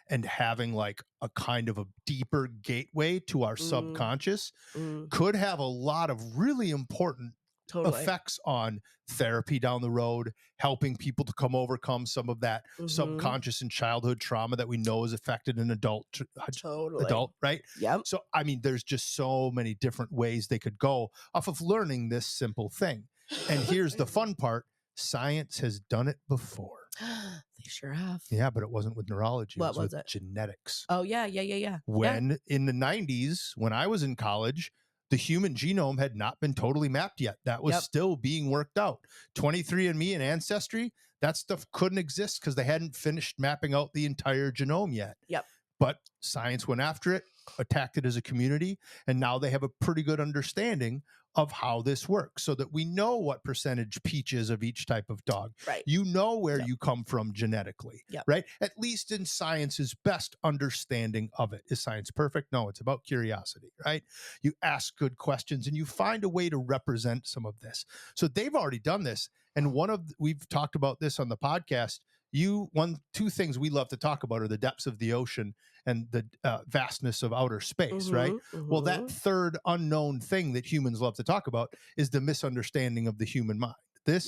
and having like a kind of a deeper gateway to our subconscious Mm, could have a lot of really important totally. effects on therapy down the road, helping people to overcome some of that subconscious and childhood trauma that we know is affected an Totally. adult, right? Yep. So, I mean, there's just so many different ways they could go off of learning this simple thing. And here's the fun part. Science has done it before. They sure have. Yeah, but it wasn't with neurology. What it was was with it? genetics. Oh yeah. Yeah. When in the 90s, when I was in college, the human genome had not been totally mapped yet. That was Yep. still being worked out. 23andMe and Ancestry, That stuff couldn't exist because they hadn't finished mapping out the entire genome yet. Yep. But science went after it, attacked it as a community, and now they have a pretty good understanding of how this works so that we know what percentage peach is of each type of dog. Right. You know where Yep. you come from genetically, Yep. right? At least in science's best understanding of it. Is science perfect? No, it's about curiosity, right? You ask good questions and you find a way to represent some of this. So they've already done this. And we've talked about this on the podcast. Two things we love to talk about are the depths of the ocean and the vastness of outer space, right? Well, that third unknown thing that humans love to talk about is the misunderstanding of the human mind. This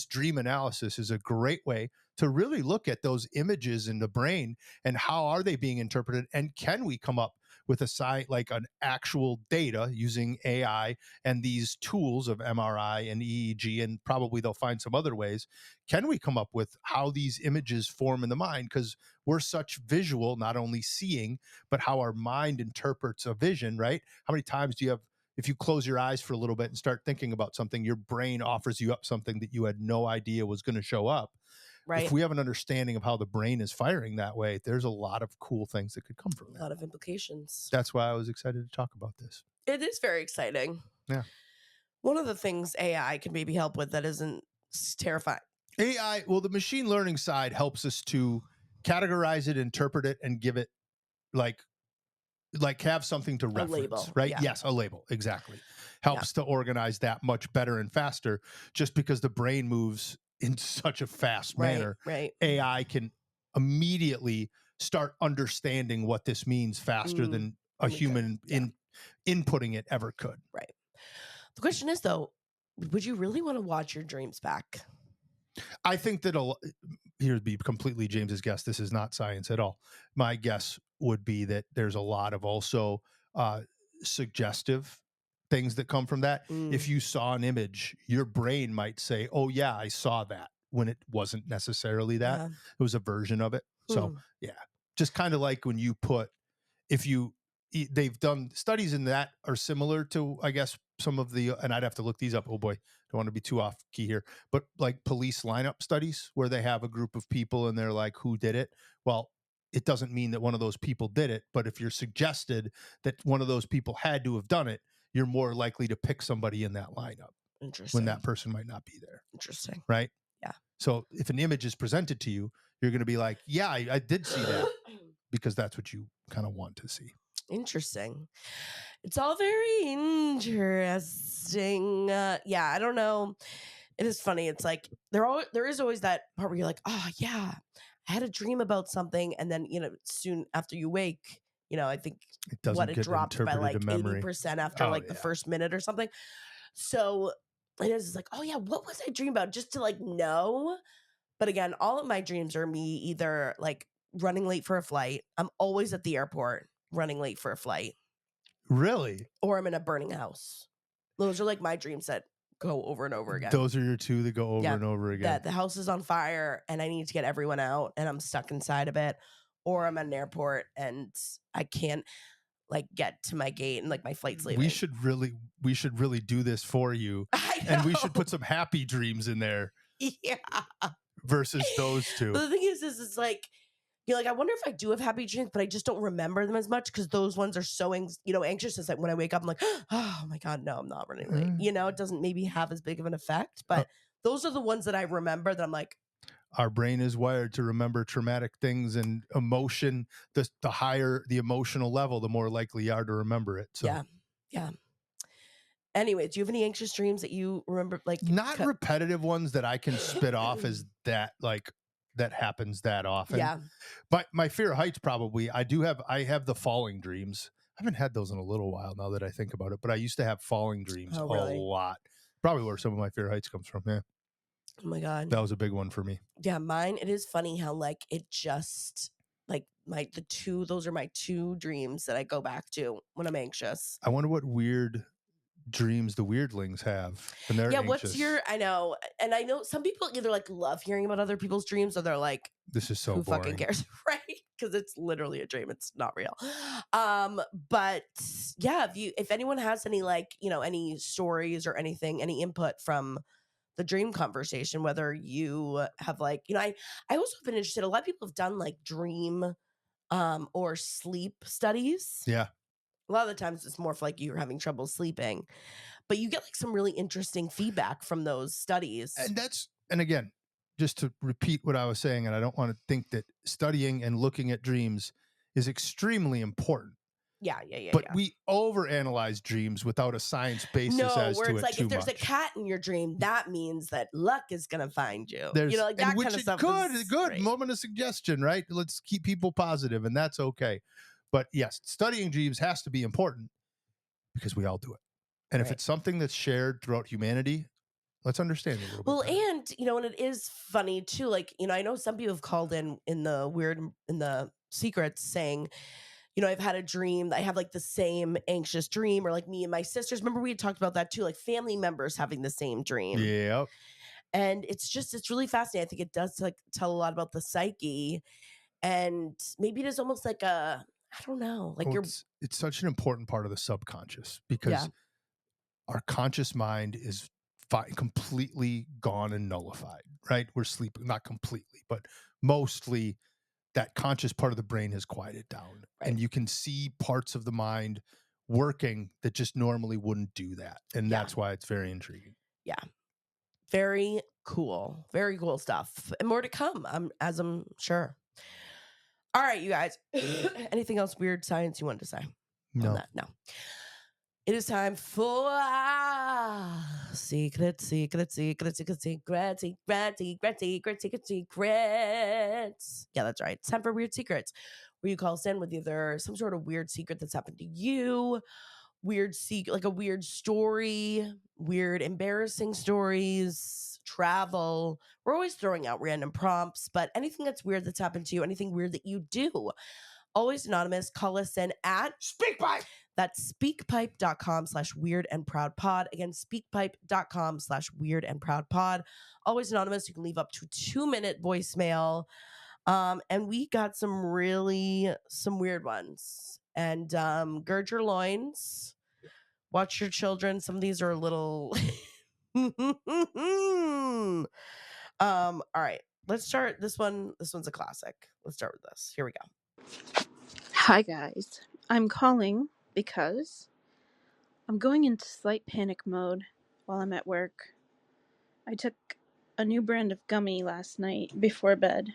dream analysis is a great way to really look at those images in the brain and how are they being interpreted, and can we come up with like an actual data using AI and these tools of MRI and EEG, and probably they'll find some other ways. Can we come up with how these images form in the mind? Because we're such visual, not only seeing, but how our mind interprets a vision, right? How many times do you have, if you close your eyes for a little bit and start thinking about something, your brain offers you up something that you had no idea was going to show up? Right. If we have an understanding of how the brain is firing that way, there's a lot of cool things that could come from that. A lot of implications. That's why I was excited to talk about this. It is very exciting. Yeah. One of the things AI can maybe help with that isn't terrifying. AI, well, the machine learning side helps us to categorize it, interpret it, and give it like have something to reference, label, right? yeah. Yes, a label, exactly. Helps to organize that much better and faster, just because the brain moves in such a fast manner. Right. AI can immediately start understanding what this means faster than a human inputting it ever could. Right. The question is, though, would you really want to watch your dreams back? I think that here would be completely James's guess. This is not science at all. My guess would be that there's a lot of also suggestive things that come from that. If you saw an image, your brain might say, "Oh yeah, I saw that," when it wasn't necessarily that. It was a version of it. So yeah, just kind of like when you put, they've done studies in that are similar to, I guess, some of the, and I'd have to look these up. Oh boy, don't want to be too off key here, but like police lineup studies where they have a group of people and they're like, who did it? Well, it doesn't mean that one of those people did it, but if you're suggested that one of those people had to have done it, you're more likely to pick somebody in that lineup. Interesting. When that person might not be there. Interesting. Right? Yeah. So if an image is presented to you, you're going to be like, yeah, I did see that, because that's what you kind of want to see. Interesting. It's all very interesting. Yeah, I don't know. It is funny. It's like there is always that part where you're like, oh yeah, I had a dream about something, and then soon after you wake, I think it doesn't get dropped by like memory. 80% after the first minute or something. So it is like, oh yeah, what was I dreaming about? Just to like know. But again, all of my dreams are me either like running late for a flight. I'm always at the airport running late for a flight. Really? Or I'm in a burning house. Those are like my dreams that go over and over again. Those are your two that go over and over again. That the house is on fire and I need to get everyone out and I'm stuck inside of it. Or I'm at an airport and I can't like get to my gate and like my flight's leaving. We should really do this for you. And we should put some happy dreams in there. Yeah. Versus those two. But the thing is it's like, you're like, I wonder if I do have happy dreams, but I just don't remember them as much because those ones are so anxious. It's like when I wake up, I'm like, oh my God, no, I'm not running late. It doesn't maybe have as big of an effect, but those are the ones that I remember that I'm like. Our brain is wired to remember traumatic things, and emotion, the higher the emotional level, the more likely you are to remember it. So Yeah. Anyway, do you have any anxious dreams that you remember? Like not repetitive ones that I can spit off as that, like that happens that often. Yeah. But my fear of heights, probably, I have the falling dreams. I haven't had those in a little while now that I think about it, but I used to have falling dreams a lot. Probably where some of my fear of heights comes from. Yeah. Oh my God. That was a big one for me. Yeah, mine, it is funny how like it just like those are my two dreams that I go back to when I'm anxious. I wonder what weird dreams the weirdlings have when they're anxious. I know, and I know some people either like love hearing about other people's dreams or they're like, this is so who boring. fucking cares, right? Because it's literally a dream, it's not real. But yeah, if anyone has any like any stories or anything, any input from the dream conversation, whether you have like, I also have been interested. A lot of people have done like dream or sleep studies. Yeah. A lot of the times it's more for like you're having trouble sleeping, but you get like some really interesting feedback from those studies. And again, just to repeat what I was saying, and I don't want to think that studying and looking at dreams is extremely important. Yeah, But yeah. we overanalyze dreams without a science basis No, as where to it's it like if too there's a much. cat in your dream, that means that luck is gonna find you. There's Like and that kind which of it stuff could is good great. moment of suggestion, right? Let's keep people positive, and that's okay. But yes, studying dreams has to be important because we all do it. And if Right. it's something that's shared throughout humanity, let's understand it a little bit Well, better. and and it is funny too. Like, I know some people have called in the weird in the secrets saying, I've had a dream. I have like the same anxious dream, or like me and my sisters. Remember, we had talked about that too, like family members having the same dream. Yeah. And it's really fascinating. I think it does like tell a lot about the psyche. And maybe it is almost like I don't know, like Oh, you're, it's such an important part of the subconscious yeah, because our conscious mind is completely gone and nullified, right? We're sleeping, not completely, but mostly that conscious part of the brain has quieted down. right. And you can see parts of the mind working that just normally wouldn't do that. And Yeah, that's why it's very intriguing. yeah. Very cool. Very cool stuff. And more to come, as I'm sure. All right, you guys. Anything else weird science you wanted to say on No. that? No. It is time for secret, secret, secret, secret, secret, secret, secret, secret, secret, secrets. Yeah, that's right. It's time for weird secrets, where you call us in with either some sort of weird secret that's happened to you, weird secret, like a weird story, weird embarrassing stories, travel. We're always throwing out random prompts, but anything that's weird that's happened to you, anything weird that you do, always anonymous. Call us in at SpeakPipe. that's speakpipe.com/weird and proud pod. Again, speakpipe.com/weird and proud pod. Always anonymous. You can leave up to 2-minute voicemail. And we got some weird ones. And gird your loins, watch your children. Some of these are a little all right. Let's start this one. This one's a classic. Let's start with this. Here we go. Hi guys, I'm calling because I'm going into slight panic mode while I'm at work. I took a new brand of gummy last night before bed,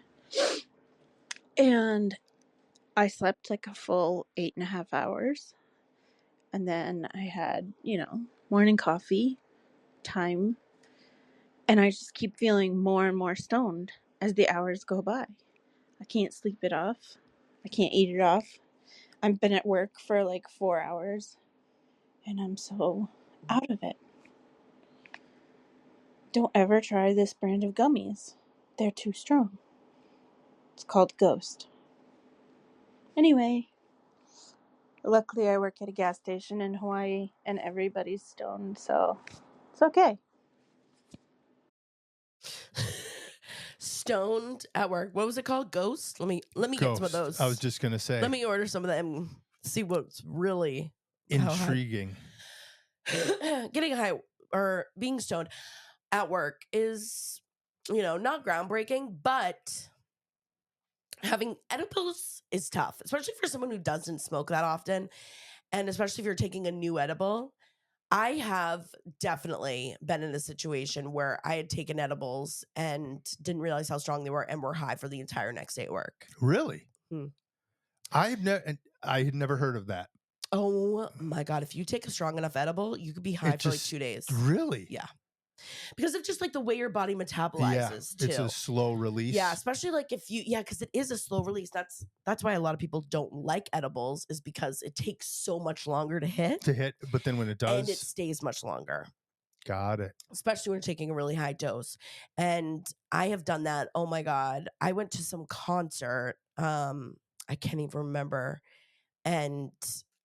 and I slept like a full 8.5 hours, and then I had, morning coffee time, and I just keep feeling more and more stoned as the hours go by. I can't sleep it off. I can't eat it off. I've been at work for like 4 hours. And I'm so out of it. Don't ever try this brand of gummies. They're too strong. It's called Ghost. Anyway, luckily I work at a gas station in Hawaii and everybody's stoned, so it's okay. Stoned at work. What was it called? Ghost? Let me get some of Ghost. those. I was just going to say. Let me order some of them. See what's really intriguing. Getting high or being stoned at work is, not groundbreaking, but having edibles is tough, especially for someone who doesn't smoke that often. And especially if you're taking a new edible. I have definitely been in a situation where I had taken edibles and didn't realize how strong they were and were high for the entire next day at work. Really? Hmm. I had never heard of that. Oh my God. If you take a strong enough edible, you could be high for like 2 days. Really? Yeah. Because of just like the way your body metabolizes too. It's a slow release. Yeah, especially like if you because it is a slow release. That's why a lot of people don't like edibles, is because it takes so much longer to hit. But then when it does, and it stays much longer. Got it. Especially when you're taking a really high dose. And I have done that. Oh my God. I went to some concert. I can't even remember. And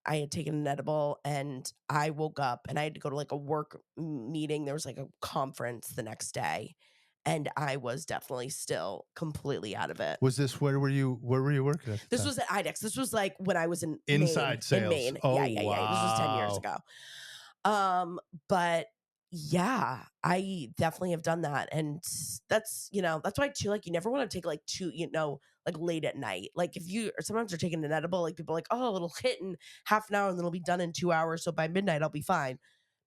I had taken an edible and I woke up and I had to go to like a work meeting. There was like a conference the next day. And I was definitely still completely out of it. Was this where were you working at? This was at IDEX. This was like when I was in Inside Maine, sales. In Maine. Oh, yeah. This was 10 years wow. ago. But Yeah, I definitely have done that. And that's, that's why too, like, you never want to take like too, like late at night. Like if you, or sometimes they're taking an edible, like people are like, oh, it'll hit in half an hour and then it'll be done in 2 hours. So by midnight, I'll be fine.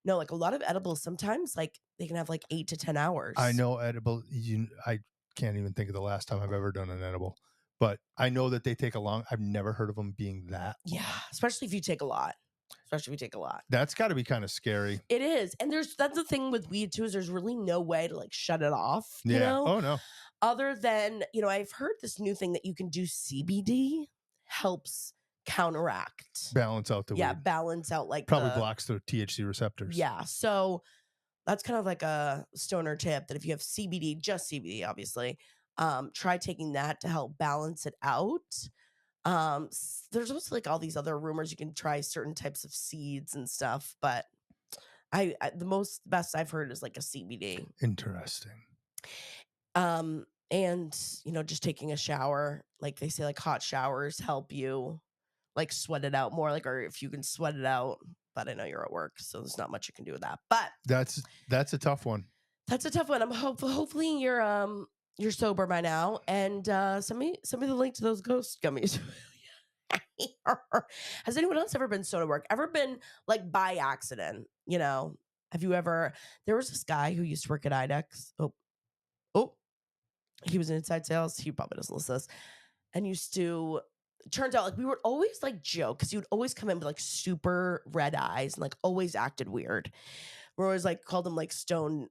No, like a lot of edibles, sometimes like they can have like 8 to 10 hours. I know edible. I can't even think of the last time I've ever done an edible, but I know that they take a long. I've never heard of them being that long. Yeah, especially if you take a lot. Especially if you take a lot. That's got to be kind of scary. It is. And that's the thing with weed too, is there's really no way to like shut it off, Yeah. Oh no. other than, I've heard this new thing that you can do CBD helps counteract. Balance out the weed. Balance out like Probably blocks the THC receptors. Yeah. So that's kind of like a stoner tip that if you have CBD, just CBD, obviously, try taking that to help balance it out. There's also like all these other rumors you can try certain types of seeds and stuff, but I the best I've heard is like a CBD. Interesting. And just taking a shower, like they say, like hot showers help you like sweat it out more, like, or if you can sweat it out. But I know you're at work, so there's not much you can do with that. But that's a tough one. That's a tough one. I'm hopefully you're sober by now, and send me the link to those ghost gummies. Has anyone else ever been soda work? Ever been like by accident? Have you ever? There was this guy who used to work at IDEX. Oh, he was in inside sales. He probably doesn't listen to this. And used to. Turns out, like, we would always like joke because he would always come in with like super red eyes and like always acted weird. We're always like called him like stone,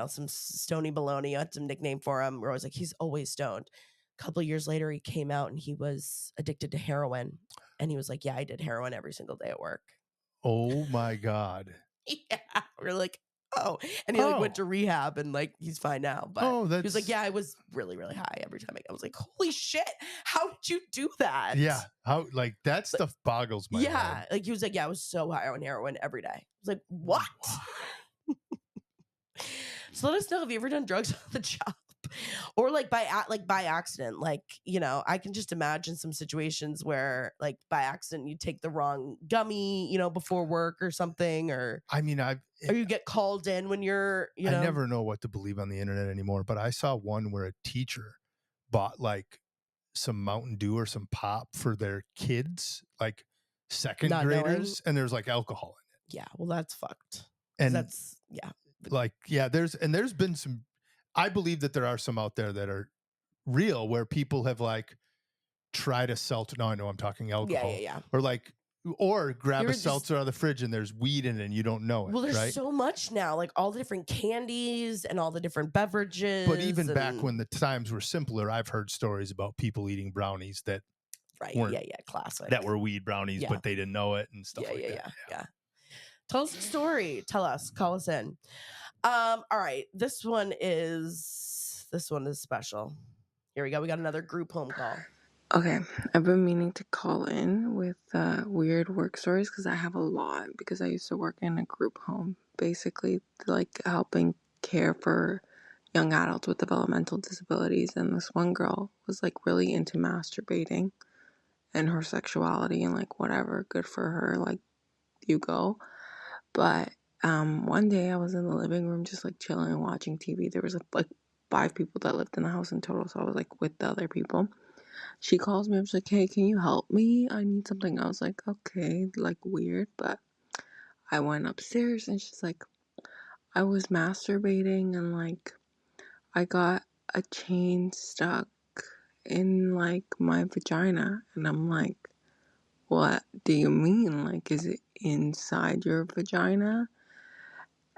some stony baloney. I had some nickname for him. We're always like, he's always stoned. A couple of years later, he came out and he was addicted to heroin. And he was like, yeah, I did heroin every single day at work. Oh my God. Yeah. We're like, oh. And he like went to rehab and like he's fine now. But he was like, yeah, I was really, really high every time. I was like, holy shit, how did you do that? Yeah. How, like, that stuff boggles my mind. Like he was like, yeah, I was so high on heroin every day. I was like, what? So let us know, have you ever done drugs on the job? Or like by accident? Like, I can just imagine some situations where like by accident you take the wrong gummy, before work or something, or I mean, or you get called in when you're, I never know what to believe on the internet anymore, but I saw one where a teacher bought like some Mountain Dew or some pop for their kids, like second Not graders, and there's like alcohol in it. Yeah, well, that's fucked. And That's like, yeah, there's been some. I believe that there are some out there that are real where people have like tried a seltzer. No, I know I'm talking alcohol. Yeah. Or grab You're a seltzer out of the fridge and there's weed in it and you don't know it. Well, there's right? so much now, like all the different candies and all the different beverages. But even back when the times were simpler, I've heard stories about people eating brownies that classic. That were weed brownies, but they didn't know it and stuff like that. Yeah. Tell us the story. Tell us. Call us in. All right. This one is special. Here we go. We got another group home call. Okay, I've been meaning to call in with weird work stories because I have a lot, because I used to work in a group home, basically like helping care for young adults with developmental disabilities. And this one girl was like really into masturbating and her sexuality and like whatever, good for her, like you go. But one day I was in the living room just like chilling and watching TV. There was like 5 people that lived in the house in total, so I was like with the other people. She calls me up, she's like, hey, can you help me? I need something. I was like, okay, like weird. But I went upstairs and she's like, I was masturbating and like I got a chain stuck in like my vagina. And I'm like, what do you mean? Like, is it inside your vagina?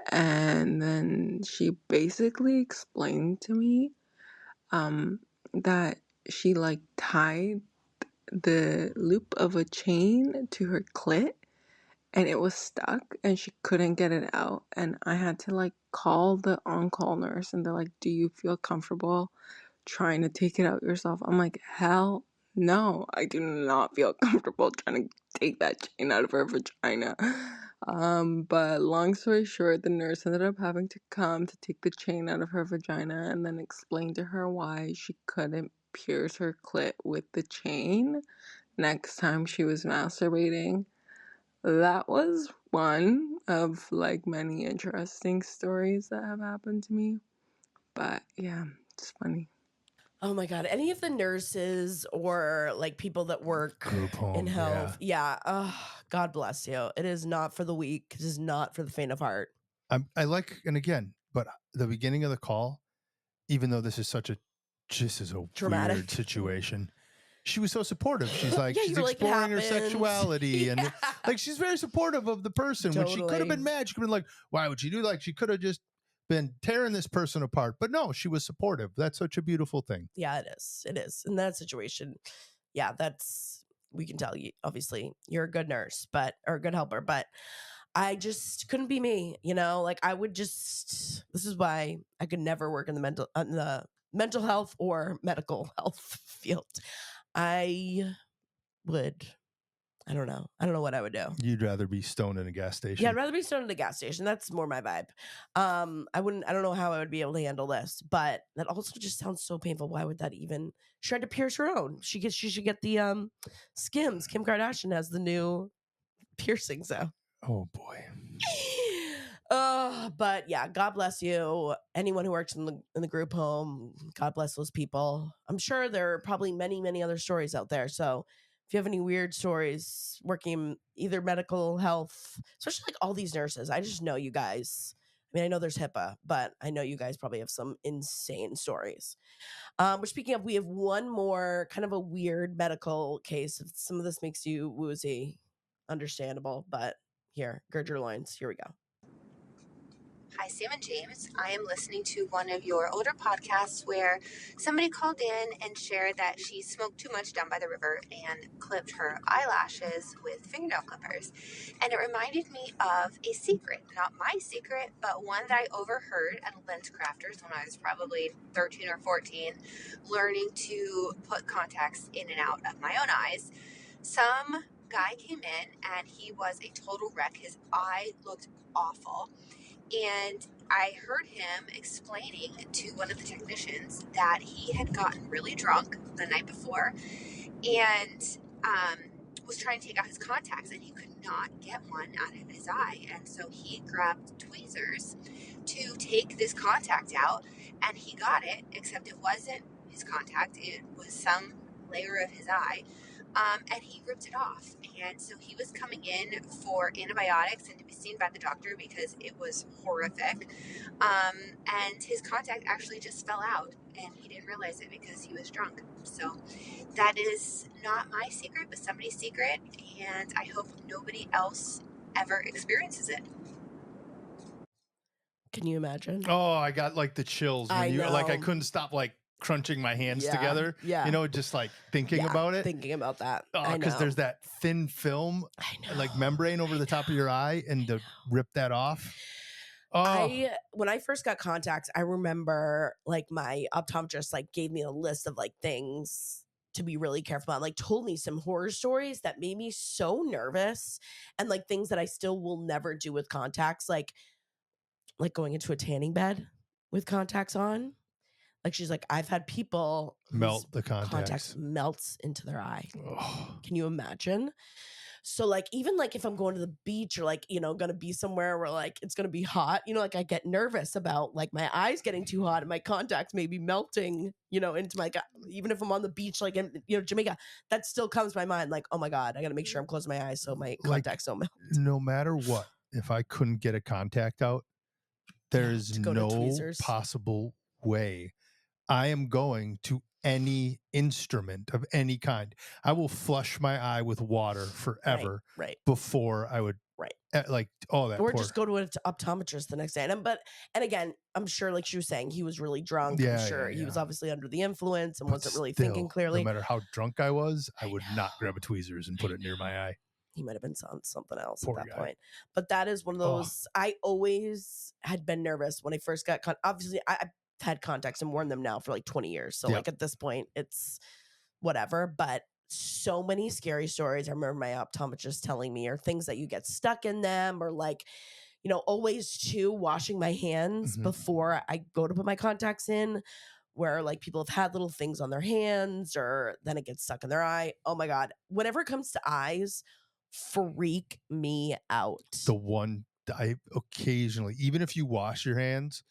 And then she basically explained to me that she like tied the loop of a chain to her clit and it was stuck and she couldn't get it out, and I had to like call the on-call nurse and they're like, do you feel comfortable trying to take it out yourself? I'm like, hell no, I do not feel comfortable trying to take that chain out of her vagina. But long story short, the nurse ended up having to come to take the chain out of her vagina and then explain to her why she couldn't pierce her clit with the chain next time she was masturbating. that was one of like many interesting stories that have happened to me. But yeah, it's funny. Oh my God. Any of the nurses or like people that work Group in home, health. Yeah. God bless you. It is not for the weak. It is not for the faint of heart. I like, and again, but the beginning of the call, even though this is a Traumatic. weird situation, she was so supportive. She's like, Yeah, she's you're like, it exploring her happens. sexuality, and Yeah. like she's very supportive of the person. When she could have been Totally. mad, she could have been like, why would she do, like, she could have just been tearing this person apart. But no, she was supportive. That's such a beautiful thing. Yeah, it is. It is. In that situation, yeah, we can tell you, obviously, you're a good nurse, or a good helper, but I just couldn't be me, like this is why I could never work in the mental health or medical health field. I would, I don't know. I don't know what I would do. You'd rather be stoned in a gas station. Yeah, I'd rather be stoned at a gas station. That's more my vibe. I don't know how I would be able to handle this, but that also just sounds so painful. Why would that even? She tried to pierce her own. She should get the Skims. Kim Kardashian has the new piercing, so. Oh boy. But yeah, God bless you. Anyone who works in the group home, God bless those people. I'm sure there are probably many, many other stories out there. So if you have any weird stories working either medical health, especially like all these nurses, I just know you guys. I mean, I know there's HIPAA, but I know you guys probably have some insane stories. But speaking of, we have one more kind of a weird medical case. If some of this makes you woozy, understandable, but here, gird your loins. Here we go. Hi, Sam and James. I am listening to one of your older podcasts where somebody called in and shared that she smoked too much down by the river and clipped her eyelashes with fingernail clippers. And it reminded me of a secret, not my secret, but one that I overheard at Lens Crafters when I was probably 13 or 14, learning to put contacts in and out of my own eyes. Some guy came in and he was a total wreck. His eye looked awful. And I heard him explaining to one of the technicians that he had gotten really drunk the night before and was trying to take out his contacts, and he could not get one out of his eye. And so he grabbed tweezers to take this contact out, and he got it, except it wasn't his contact. It was some layer of his eye. And he ripped it off. And so he was coming in for antibiotics and to be seen by the doctor because it was horrific. And his contact actually just fell out, and he didn't realize it because he was drunk. So that is not my secret, but somebody's secret. And I hope nobody else ever experiences it. Can you imagine? Oh, I got like the chills when I you like, I know. couldn't stop like crunching my hands Yeah, together. yeah. Just like thinking about it. Thinking about that. Oh, because there's that thin film, I know. like membrane over the top of your eye, and to rip that off. Oh, When I first got contacts, I remember like my optometrist like gave me a list of like things to be really careful about, like told me some horror stories that made me so nervous, and like things that I still will never do with contacts, like going into a tanning bed with contacts on. Like she's like, I've had people melt the contacts contacts. melts into their eye. Oh. Can you imagine? So like even like if I'm going to the beach or like, gonna be somewhere where like it's gonna be hot, like I get nervous about like my eyes getting too hot and my contacts maybe melting, into my even if I'm on the beach, like in Jamaica, that still comes to my mind like, oh my God, I gotta make sure I'm closing my eyes so my contacts don't melt. No matter what, if I couldn't get a contact out, there's no possible way I am going to any instrument of any kind. I will flush my eye with water forever before I would or just go to an optometrist the next day. And again, I'm sure like she was saying, he was really drunk. Yeah, I'm sure he was obviously under the influence and wasn't really thinking clearly. No matter how drunk I was, I would not grab a tweezers and put it near my eye. He might have been on something else at that point. But that is one of those, I always had been nervous when I first got obviously I've had contacts and worn them now for like 20 years. So like at this point it's whatever, but so many scary stories I remember my optometrist telling me, or things that you get stuck in them, or like, always too washing my hands before I go to put my contacts in, where like people have had little things on their hands or then it gets stuck in their eye. Oh my God. Whenever it comes to eyes, freak me out. The one I occasionally, even if you wash your hands,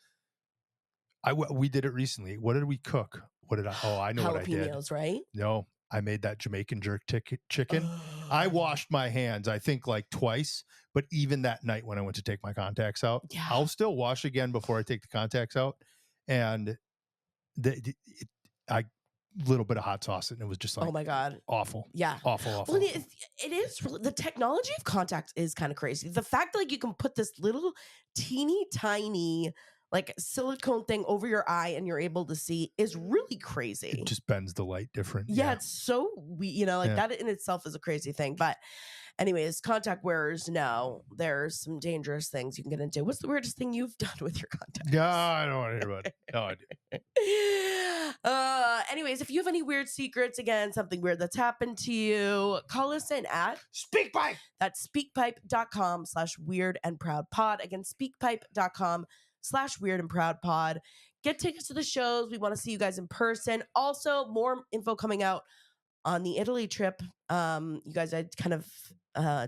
we did it recently. What did we cook? What did I? Oh, I know what I did. Jalapenos, right? No, I made that Jamaican jerk chicken. I washed my hands, I think, like twice. But even that night when I went to take my contacts out, Yeah. I'll still wash again before I take the contacts out. And I little bit of hot sauce, and it was just like, oh my God. awful. Yeah. Awful. Well, it is really, the technology of contacts is kind of crazy. The fact that like you can put this little teeny tiny like silicone thing over your eye and you're able to see is really crazy. It just bends the light different. Yeah, it's so like that in itself is a crazy thing. But anyways, contact wearers know there's some dangerous things you can get into. What's the weirdest thing you've done with your contacts? Yeah, I don't want to hear about it. No, I do. Anyways, if you have any weird secrets, again, something weird that's happened to you, call us in at SpeakPipe. That's speakpipe.com/weird and proud pod. Again, speakpipe.com/weird and proud pod. Get tickets to the shows. We want to see you guys in person. Also, more info coming out on the Italy trip. You guys, I kind of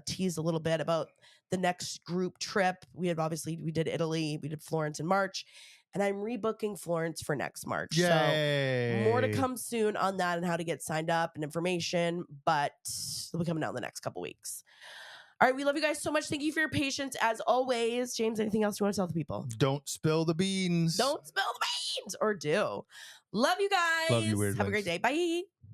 teased a little bit about the next group trip. We did Italy, we did Florence in March, and I'm rebooking Florence for next March. Yay. So more to come soon on that and how to get signed up and information, but it'll be coming out in the next couple weeks. All right, we love you guys so much. Thank you for your patience as always. James, anything else you want to tell the people? Don't spill the beans. Don't spill the beans, or do. Love you guys. Love you, weird Have a great day. Bye.